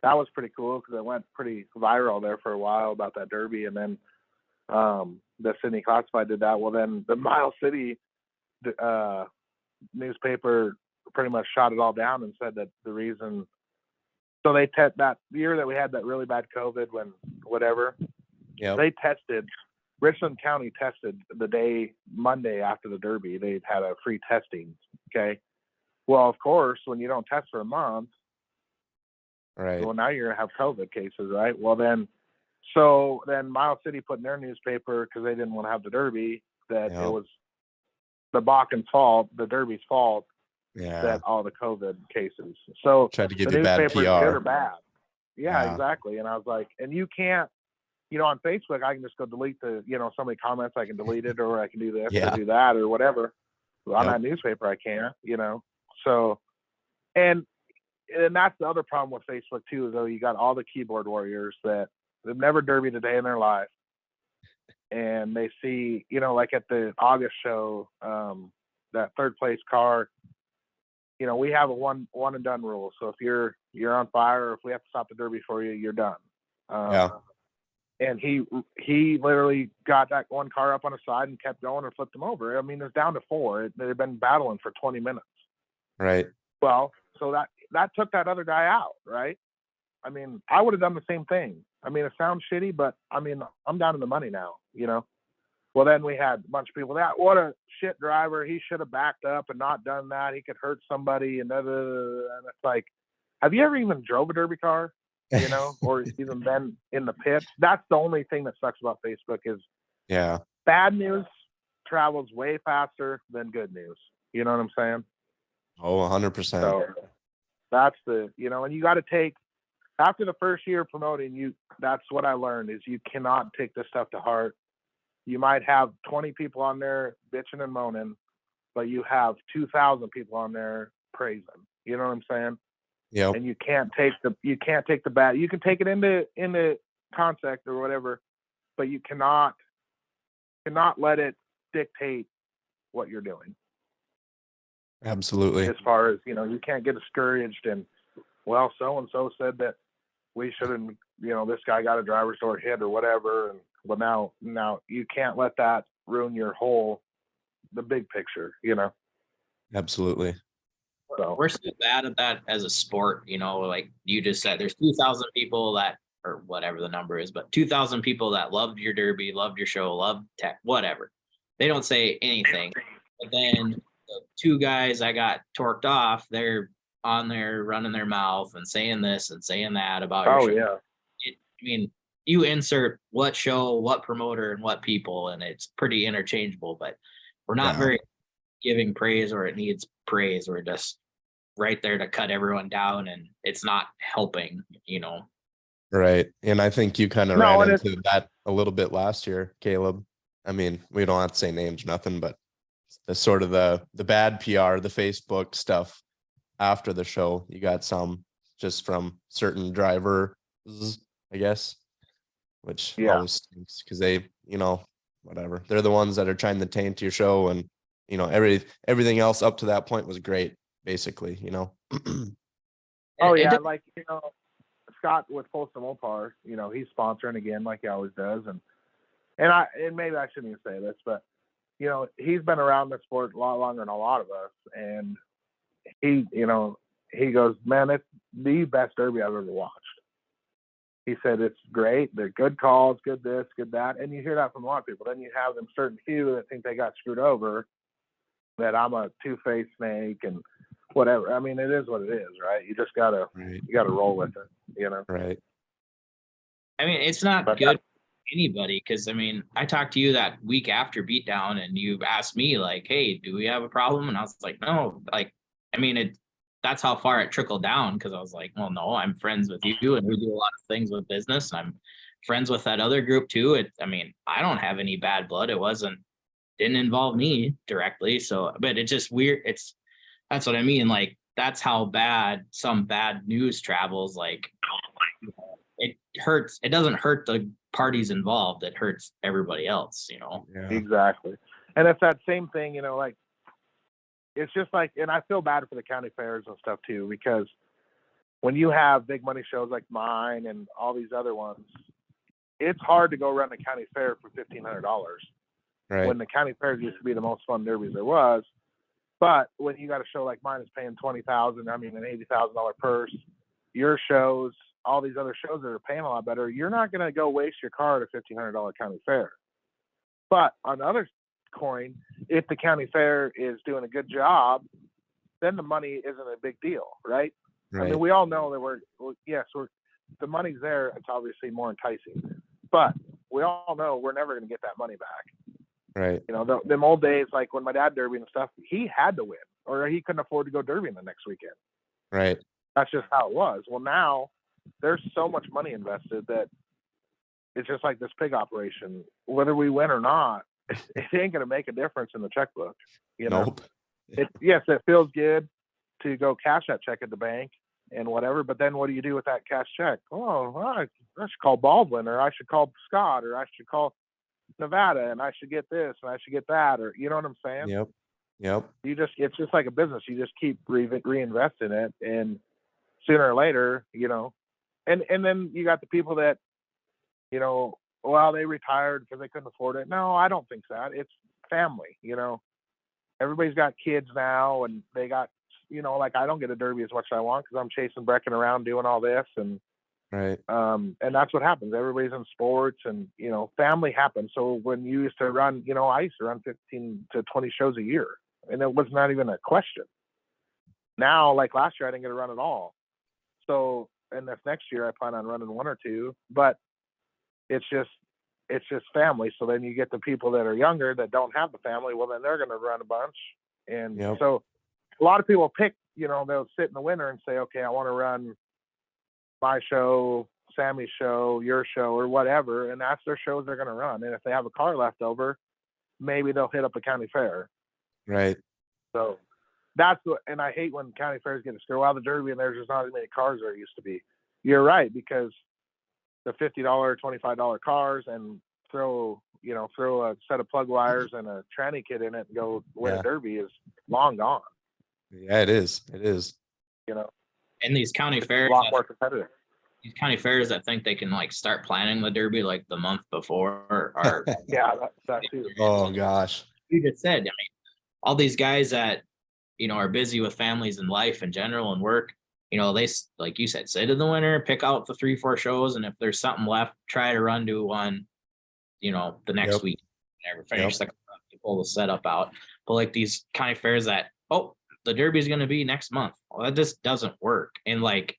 that was pretty cool because it went pretty viral there for a while about that derby. And then the Sydney Classified did that. Well, then the Miles City newspaper pretty much shot it all down and said that the reason. So they that year that we had that really bad COVID when whatever. Yeah. They tested. Richland County tested the day Monday after the Derby. They had a free testing. Okay. Well, of course, when you don't test for a month, right. Well, now you're gonna have COVID cases, right? Well, then Miles City put in their newspaper because they didn't want to have the Derby that it was the Bakken's fault, the Derby's fault, that all the COVID cases. So tried to give the you bad newspapers PR. good or bad. Yeah, exactly. And I was like, and you can't. You know, on Facebook, I can just go delete somebody comments, I can delete it, or I can do this or do that or whatever. On that newspaper, I can't, So, and that's the other problem with Facebook too, is though you got all the keyboard warriors that they've never derbied a day in their life, and they see, like at the August show, that third place car, we have a one and done rule. So if you're on fire, or if we have to stop the derby for you, you're done. And he literally got that one car up on the side and kept going and flipped them over. I mean, it's down to 4. They've been battling for 20 minutes. Right. Well, so that took that other guy out, right? I mean, I would have done the same thing. I mean, it sounds shitty, but I mean, I'm down in the money now, Well, then we had a bunch of people that, what a shit driver. He should have backed up and not done that. He could hurt somebody. And it's like, have you ever even drove a derby car? Or even been in the pit? That's the only thing that sucks about Facebook is bad news travels way faster than good news. You know what I'm saying? Oh, 100%. So that's and you got to take, after the first year of promoting, that's what I learned is you cannot take this stuff to heart. You might have 20 people on there bitching and moaning, but you have 2,000 people on there praising. You know what I'm saying? Yeah. And you can't take the bad. You can take it into context or whatever, but you cannot let it dictate what you're doing. Absolutely. As far as, you can't get discouraged and, well, so-and-so said that we shouldn't, this guy got a driver's door hit or whatever. And well, now you can't let that ruin the big picture, Absolutely. So we're so bad at that as a sport, like you just said, there's 2,000 people that, or whatever the number is, but 2,000 people that loved your derby, loved your show, loved tech, whatever. They don't say anything. But then the 2 guys that got torqued off, they're on there running their mouth and saying this and saying that about your show. Yeah. You insert what show, what promoter, and what people, and it's pretty interchangeable, but we're not very giving praise, or it needs praise. We're just right there to cut everyone down, and it's not helping, Right. And I think you kind of ran into that a little bit last year, Caleb. I mean, we don't have to say names, nothing, but the sort of the bad PR, the Facebook stuff after the show. You got some just from certain drivers, I guess, which always stinks because they, whatever. They're the ones that are trying to taint your show, and everything else up to that point was great, basically, Oh yeah, like Scott with Folsom Opar, he's sponsoring again like he always does, and maybe I shouldn't even say this, but he's been around the sport a lot longer than a lot of us, and he goes, man, it's the best derby I've ever watched. He said it's great, they're good calls, good this, good that, and you hear that from a lot of people. Then you have them certain few that think they got screwed over, that I'm a two-faced snake and whatever. I mean, it is what it is, right? You just gotta roll with it, Right. I mean, it's not good for anybody, because I talked to you that week after Beatdown, and you asked me like, hey, do we have a problem? And I was like, no. Like, that's how far it trickled down, because I was like, well, no, I'm friends with you, and we do a lot of things with business, and I'm friends with that other group too. I don't have any bad blood. Didn't involve me directly. So, but it's just weird. That's what I mean. Like, that's how bad some bad news travels. Like, it hurts. It doesn't hurt the parties involved. It hurts everybody else, Yeah. Exactly. And it's that same thing, like, it's just like, and I feel bad for the county fairs and stuff too, because when you have big money shows like mine and all these other ones, it's hard to go run a county fair for $1,500. Right. When the county fairs used to be the most fun derbies there was. But when you got a show like mine is paying $20,000, an $80,000 purse, your shows, all these other shows that are paying a lot better, you're not going to go waste your car at a $1,500 county fair. But on the other coin, if the county fair is doing a good job, then the money isn't a big deal, right? Right. We all know that the money's there. It's obviously more enticing, but we all know we're never going to get that money back. Right. Them old days, like when my dad derbied and stuff, he had to win, or he couldn't afford to go derbying the next weekend. Right. That's just how it was. Well, now there's so much money invested that it's just like this pig operation. Whether we win or not, it ain't going to make a difference in the checkbook. You know, Nope. yes, it feels good to go cash that check at the bank and whatever, but then what do you do with that cash check? Oh, I should call Baldwin, or I should call Scott, or I should call Nevada, and I should get this and I should get that, or you know what I'm saying? Yep. It's just like a business. You just keep reinvesting it, and sooner or later, you know, and then you got the people that, you know, well, they retired because they couldn't afford it. No, I don't think that. It's family, you know. Everybody's got kids now, and they got, you know, like I don't get a derby as much as I want because I'm chasing Brecken around doing all this, and Right. and that's what happens. Everybody's in sports, and you know, family happens. So when you used to run, you know, I used to run 15 to 20 shows a year, and it was not even a question. Now, like last year, I didn't get to run at all. So, and this next year, I plan on running one or two, but it's just family. So then you get the people that are younger that don't have the family. Well, then they're going to run a bunch. And so a lot of people pick, you know, they'll sit in the winter and say, okay, I want to run my show, Sammy's show, your show, or whatever. And that's their shows they're going to run. And if they have a car left over, maybe they'll hit up a county fair. Right. So that's what, and I hate when county fairs get to well, the Derby and there's just not as many cars there used to be. You're right, because the $50, $25 cars, and throw a set of plug wires and a tranny kit in it and go win a Derby is long gone. Yeah, it is. You know, and these county fairs, a lot more competitive. These county fairs that think they can like start planning the Derby like the month before are yeah, that too. Oh gosh. You just said, I mean, all these guys that, you know, are busy with families and life in general and work, you know, they, like you said, sit in the winter, pick out the 3-4 shows, and if there's something left, try to run to one, you know, the next week, never finish to pull the setup out. But like these county fairs that, oh, the Derby is going to be next month. Well, that just doesn't work. And like,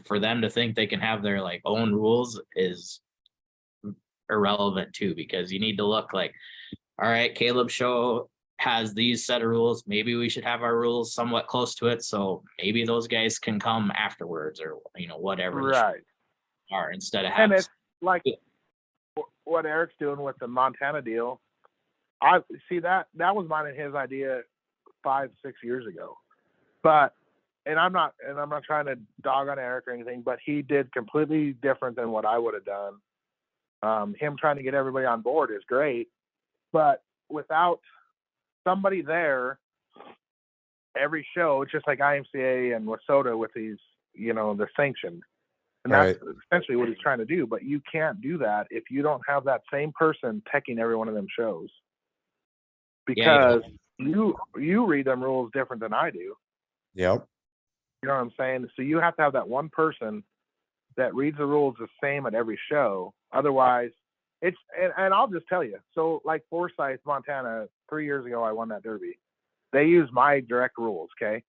for them to think they can have their like own rules is irrelevant too, because you need to look like, all right, Caleb's show has these set of rules. Maybe we should have our rules somewhat close to it. So maybe those guys can come afterwards, or, you know, whatever. Right. Are instead of having. And it's like what Eric's doing with the Montana deal. I see that was mine and his idea 5-6 years ago. But, and I'm not trying to dog on Eric or anything, but he did completely different than what I would have done. Him trying to get everybody on board is great, but without somebody there every show, it's just like IMCA and Wissota with these, you know, the sanctioned. And that's essentially what he's trying to do. But you can't do that if you don't have that same person teching every one of them shows. Because you read them rules different than I do. Yep. You know what I'm saying? So you have to have that one person that reads the rules the same at every show. Otherwise, it's, and I'll just tell you. So like Forsyth, Montana, 3 years ago, I won that Derby. They used my direct rules, okay?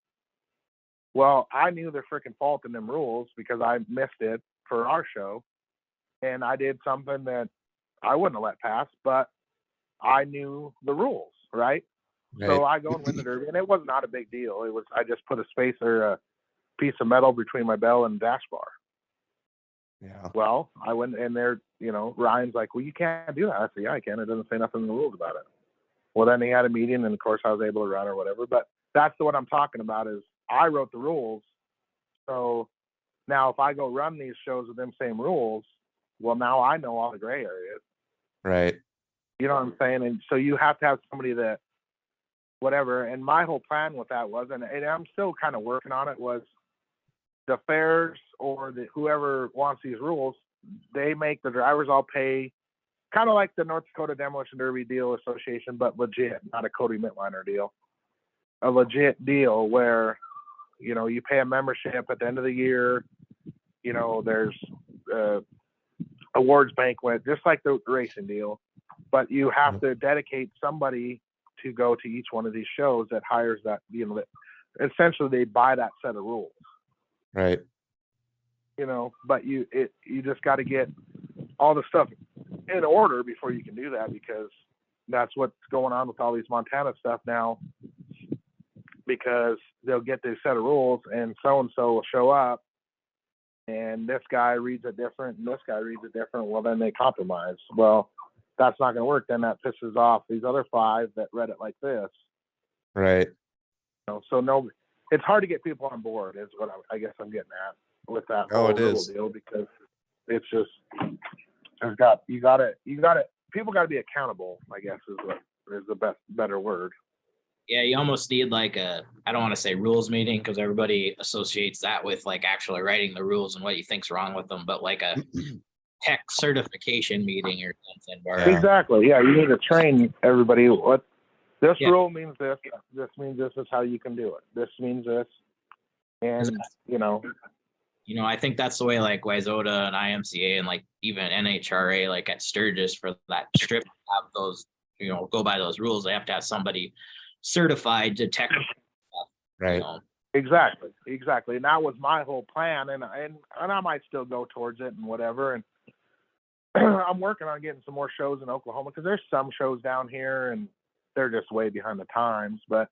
Well, I knew their freaking fault in them rules because I missed it for our show. And I did something that I wouldn't have let pass, but I knew the rules, right? So I go and win the Derby, and it was not a big deal. It was, I just put a spacer, a piece of metal between my bell and dash bar. Yeah. Well, I went in there, you know, Ryan's like, well, you can't do that. I said, yeah, I can. It doesn't say nothing in the rules about it. Well, then he had a meeting, and of course I was able to run or whatever. But that's what I'm talking about is I wrote the rules. So now if I go run these shows with them same rules, well, now I know all the gray areas. Right. You know what I'm saying? And so you have to have somebody that, whatever. And my whole plan with that was, and I'm still kind of working on it, was the fairs or whoever wants these rules, they make the drivers all pay, kind of like the North Dakota Demolition Derby Deal Association, but legit, not a Cody Mitliner deal. A legit deal where, you know, you pay a membership at the end of the year. You know, there's awards banquet, just like the racing deal, but you have to dedicate somebody to go to each one of these shows that hires that, you know, that essentially they buy that set of rules. Right. You know, but you just got to get all the stuff in order before you can do that, because that's what's going on with all these Montana stuff now, because they'll get this set of rules and so-and-so will show up and this guy reads it different and this guy reads it different. Well, then they compromise. Well, that's not going to work, then that pisses off these other 5 that read it like this. Right. So no, it's hard to get people on board is what I guess I'm getting at with that whole rule deal, because it's just people got to be accountable, I guess is the better word. Yeah, you almost need like I don't want to say rules meeting, because everybody associates that with like actually writing the rules and what you think's wrong with them, but like a tech certification meeting or something. Yeah. Exactly. Yeah, you need to train everybody. What this rule means this. This means this is how you can do it. This means this, and I think that's the way like Wayzata and IMCA and like even NHRA, like at Sturgis for that strip, have those, go by those rules. They have to have somebody certified to tech. Right. Exactly. And that was my whole plan, and I might still go towards it and whatever. And I'm working on getting some more shows in Oklahoma, because there's some shows down here and they're just way behind the times. But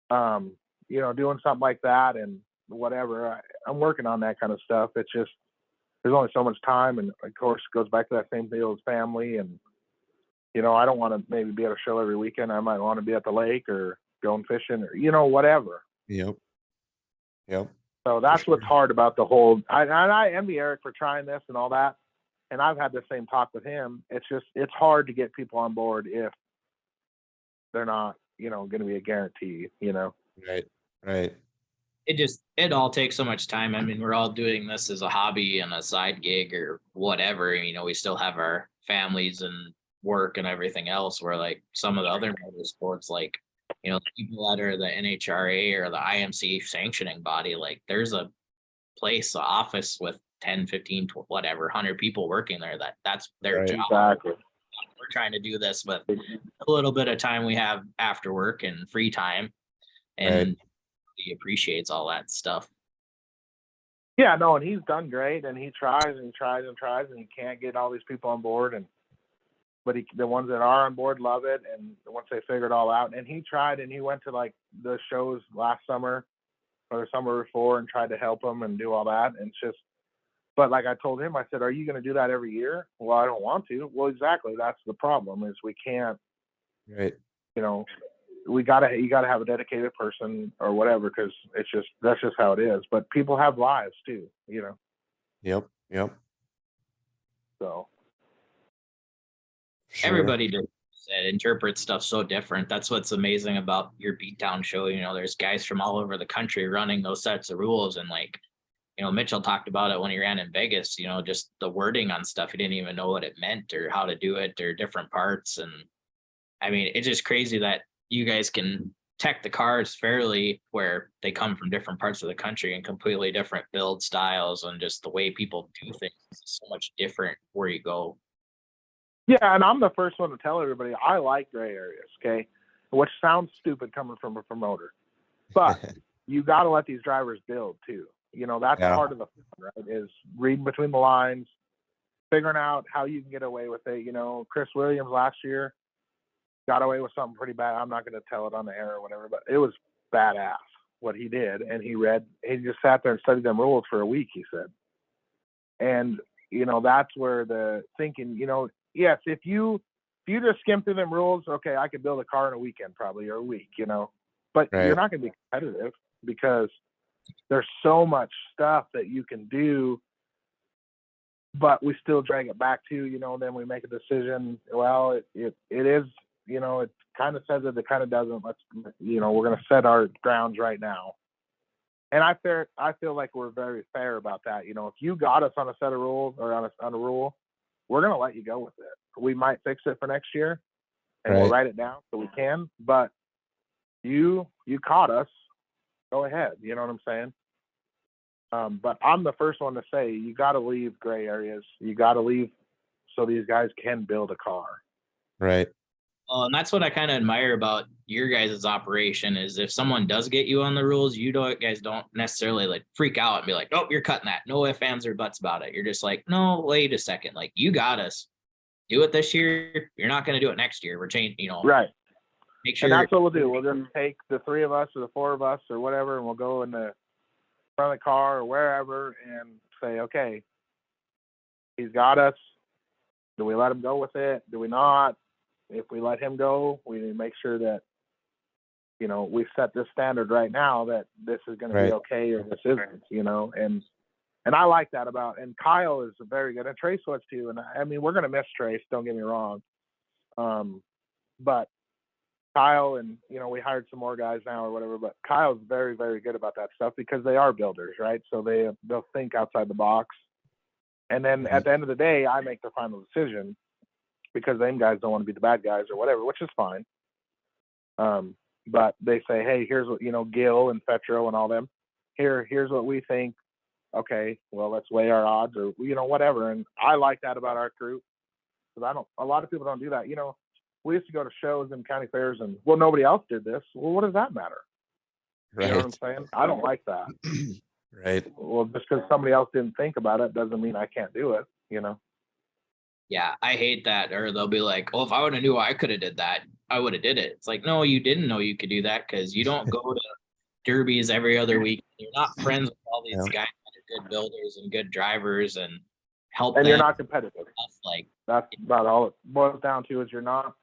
doing something like that and whatever, I'm working on that kind of stuff. It's just there's only so much time, and of course it goes back to that same deal as family. And I don't want to maybe be at a show every weekend. I might want to be at the lake or going fishing or whatever. Yep. So that's what's hard about the whole. I envy Eric for trying this and all that, and I've had the same talk with him. It's hard to get people on board if they're not going to be a guarantee. Right. It all takes so much time. I mean, we're all doing this as a hobby and a side gig or whatever. We still have our families and work and everything else, where like some of the other motorsports, like people that are the NHRA or the IMC sanctioning body, like there's a place, an office with 10, 15, whatever, 100 people working there. That's their job. Exactly. We're trying to do this with a little bit of time we have after work and free time, and he appreciates all that stuff. Yeah, no, and he's done great, and he tries and tries and tries, and he can't get all these people on board, but the ones that are on board love it, and once they figure it all out, and he tried, and he went to like the shows last summer or the summer before and tried to help them and do all that, and it's just, but like I told him, I said, are you going to do that every year? Well, I don't want to. Well, exactly, that's the problem, is we can't. Right. You got to have a dedicated person or whatever, because that's just how it is. But people have lives too, Yep. So everybody interprets stuff so different. That's what's amazing about your Beatdown show. There's guys from all over the country running those sets of rules, and like, Mitchell talked about it when he ran in Vegas, just the wording on stuff. He didn't even know what it meant or how to do it or different parts. And I mean, it's just crazy that you guys can tech the cars fairly, where they come from different parts of the country and completely different build styles, and just the way people do things is so much different where you go. Yeah, and I'm the first one to tell everybody I like gray areas, okay? Which sounds stupid coming from a promoter. But you got to let these drivers build too. That's part of the fun, right? Is reading between the lines, figuring out how you can get away with it. Chris Williams last year got away with something pretty bad. I'm not going to tell it on the air or whatever, but it was badass what he did. And he just sat there and studied them rules for a week, he said. And, that's where the thinking, yes, if you just skim through them rules, okay, I could build a car in a weekend probably, or a week, but you're not going to be competitive, because there's so much stuff that you can do, but we still drag it back to, then we make a decision. Well, it is, it kind of says it, it kind of doesn't. We're going to set our grounds right now. And I feel like we're very fair about that. If you got us on a set of rules or on a rule, we're going to let you go with it. We might fix it for next year, and we'll write it down so we can, but you caught us, go ahead. You know what I'm saying? But I'm the first one to say, you got to leave gray areas. You got to leave so these guys can build a car. Right. And that's what I kind of admire about your guys' operation, is if someone does get you on the rules, guys don't necessarily like freak out and be like, nope, you're cutting that. No ifs, ands, or buts about it. You're just like, no, wait a second. Like, you got us. Do it this year. You're not going to do it next year. We're changing, Right. Make sure. And that's what we'll do. We'll just take the 3 of us or the 4 of us or whatever, and we'll go in the front of the car or wherever and say, okay, he's got us. Do we let him go with it? Do we not? If we let him go, we need to make sure that, you know, we've set this standard right now that this is going to be okay or this isn't, you know, and I like that about, and Kyle is very good, and Trace was too. And I mean, we're going to miss Trace, don't get me wrong. But Kyle, and, you know, we hired some more guys now or whatever, but Kyle's very, very good about that stuff because they are builders, right? So they'll think outside the box. And then at the end of the day, I make the final decision because them guys don't want to be the bad guys or whatever, which is fine. But they say, hey, here's what, you know, Gil and Fetro and all them, here's what we think. Okay, well, let's weigh our odds or, you know, whatever. And I like that about our crew because a lot of people don't do that. You know, we used to go to shows and county fairs and, well, nobody else did this. Well, what does that matter? Right. You know what I'm saying? I don't like that. Right. Well, just because somebody else didn't think about it doesn't mean I can't do it, you know? Yeah, I hate that. Or they'll be like, "Oh, if I would have knew I could have did that, I would have did it." It's like, no, you didn't know you could do that because you don't go to derbies every other week. You're not friends with all these guys that are good builders and good drivers and help. And them. you're not competitive. Like, that's about all it boils down to is you're not.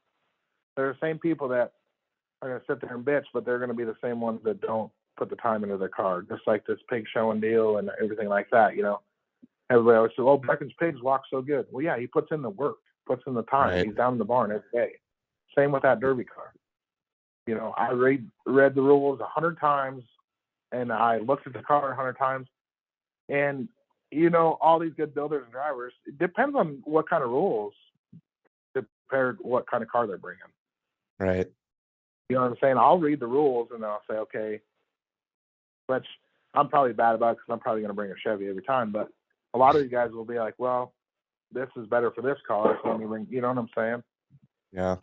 They're the same people that are going to sit there and bitch, but they're going to be the same ones that don't put the time into their car, just like this pig show and deal and everything like that, you know? Everybody always says, oh, Becken's pigs walk so good. Well, yeah, he puts in the work, puts in the time. Right. He's down in the barn every day. Same with that derby car. You know, I read the rules 100 times, and I looked at the car 100 times. And, you know, all these good builders and drivers, it depends on what kind of rules compared to what kind of car they're bringing. Right. You know what I'm saying? I'll read the rules, and I'll say, okay, which I'm probably bad about because I'm probably going to bring a Chevy every time, but a lot of these guys will be like, well, this is better for this car. So let me bring, you know what I'm saying? Yeah.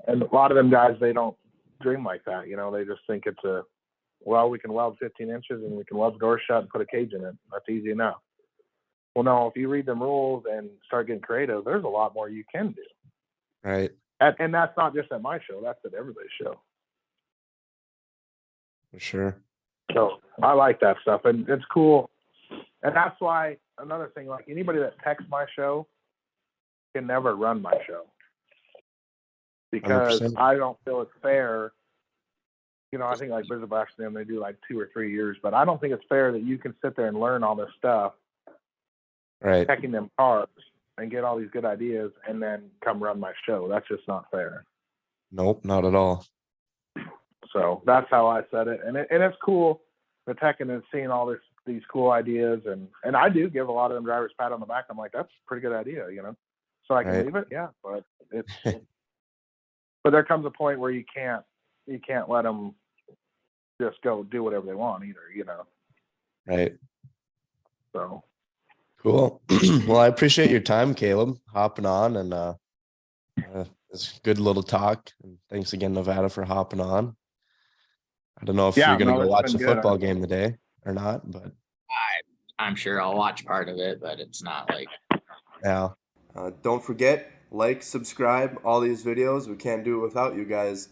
And a lot of them guys, they don't dream like that. You know, they just think it's well, we can weld 15 inches and we can weld the door shut and put a cage in it. That's easy enough. Well, no, if you read them rules and start getting creative, there's a lot more you can do. Right. And that's not just at my show. That's at everybody's show. For sure. So I like that stuff. And it's cool. And that's why another thing, like anybody that texts my show can never run my show because 100%. I don't feel it's fair. You know, I think like Blizzard Blast them, they do like 2 or 3 years, but I don't think it's fair that you can sit there and learn all this stuff, Right. checking them cars and get all these good ideas and then come run my show. That's just not fair. Nope, not at all. So that's how I said it. And it's cool, the teching and seeing all these cool ideas. And I do give a lot of them drivers a pat on the back. I'm like, that's a pretty good idea, you know? So I can leave it. Yeah. But but there comes a point where you can't let them just go do whatever they want either, you know? Right. So. Cool. Well, I appreciate your time, Caleb, hopping on, and it's a good little talk. And thanks again, Nevada, for hopping on. I don't know if you're gonna go watch the football game today or not, but I'm sure I'll watch part of it, but it's not like. Yeah. Don't forget, like, subscribe, all these videos. We can't do it without you guys.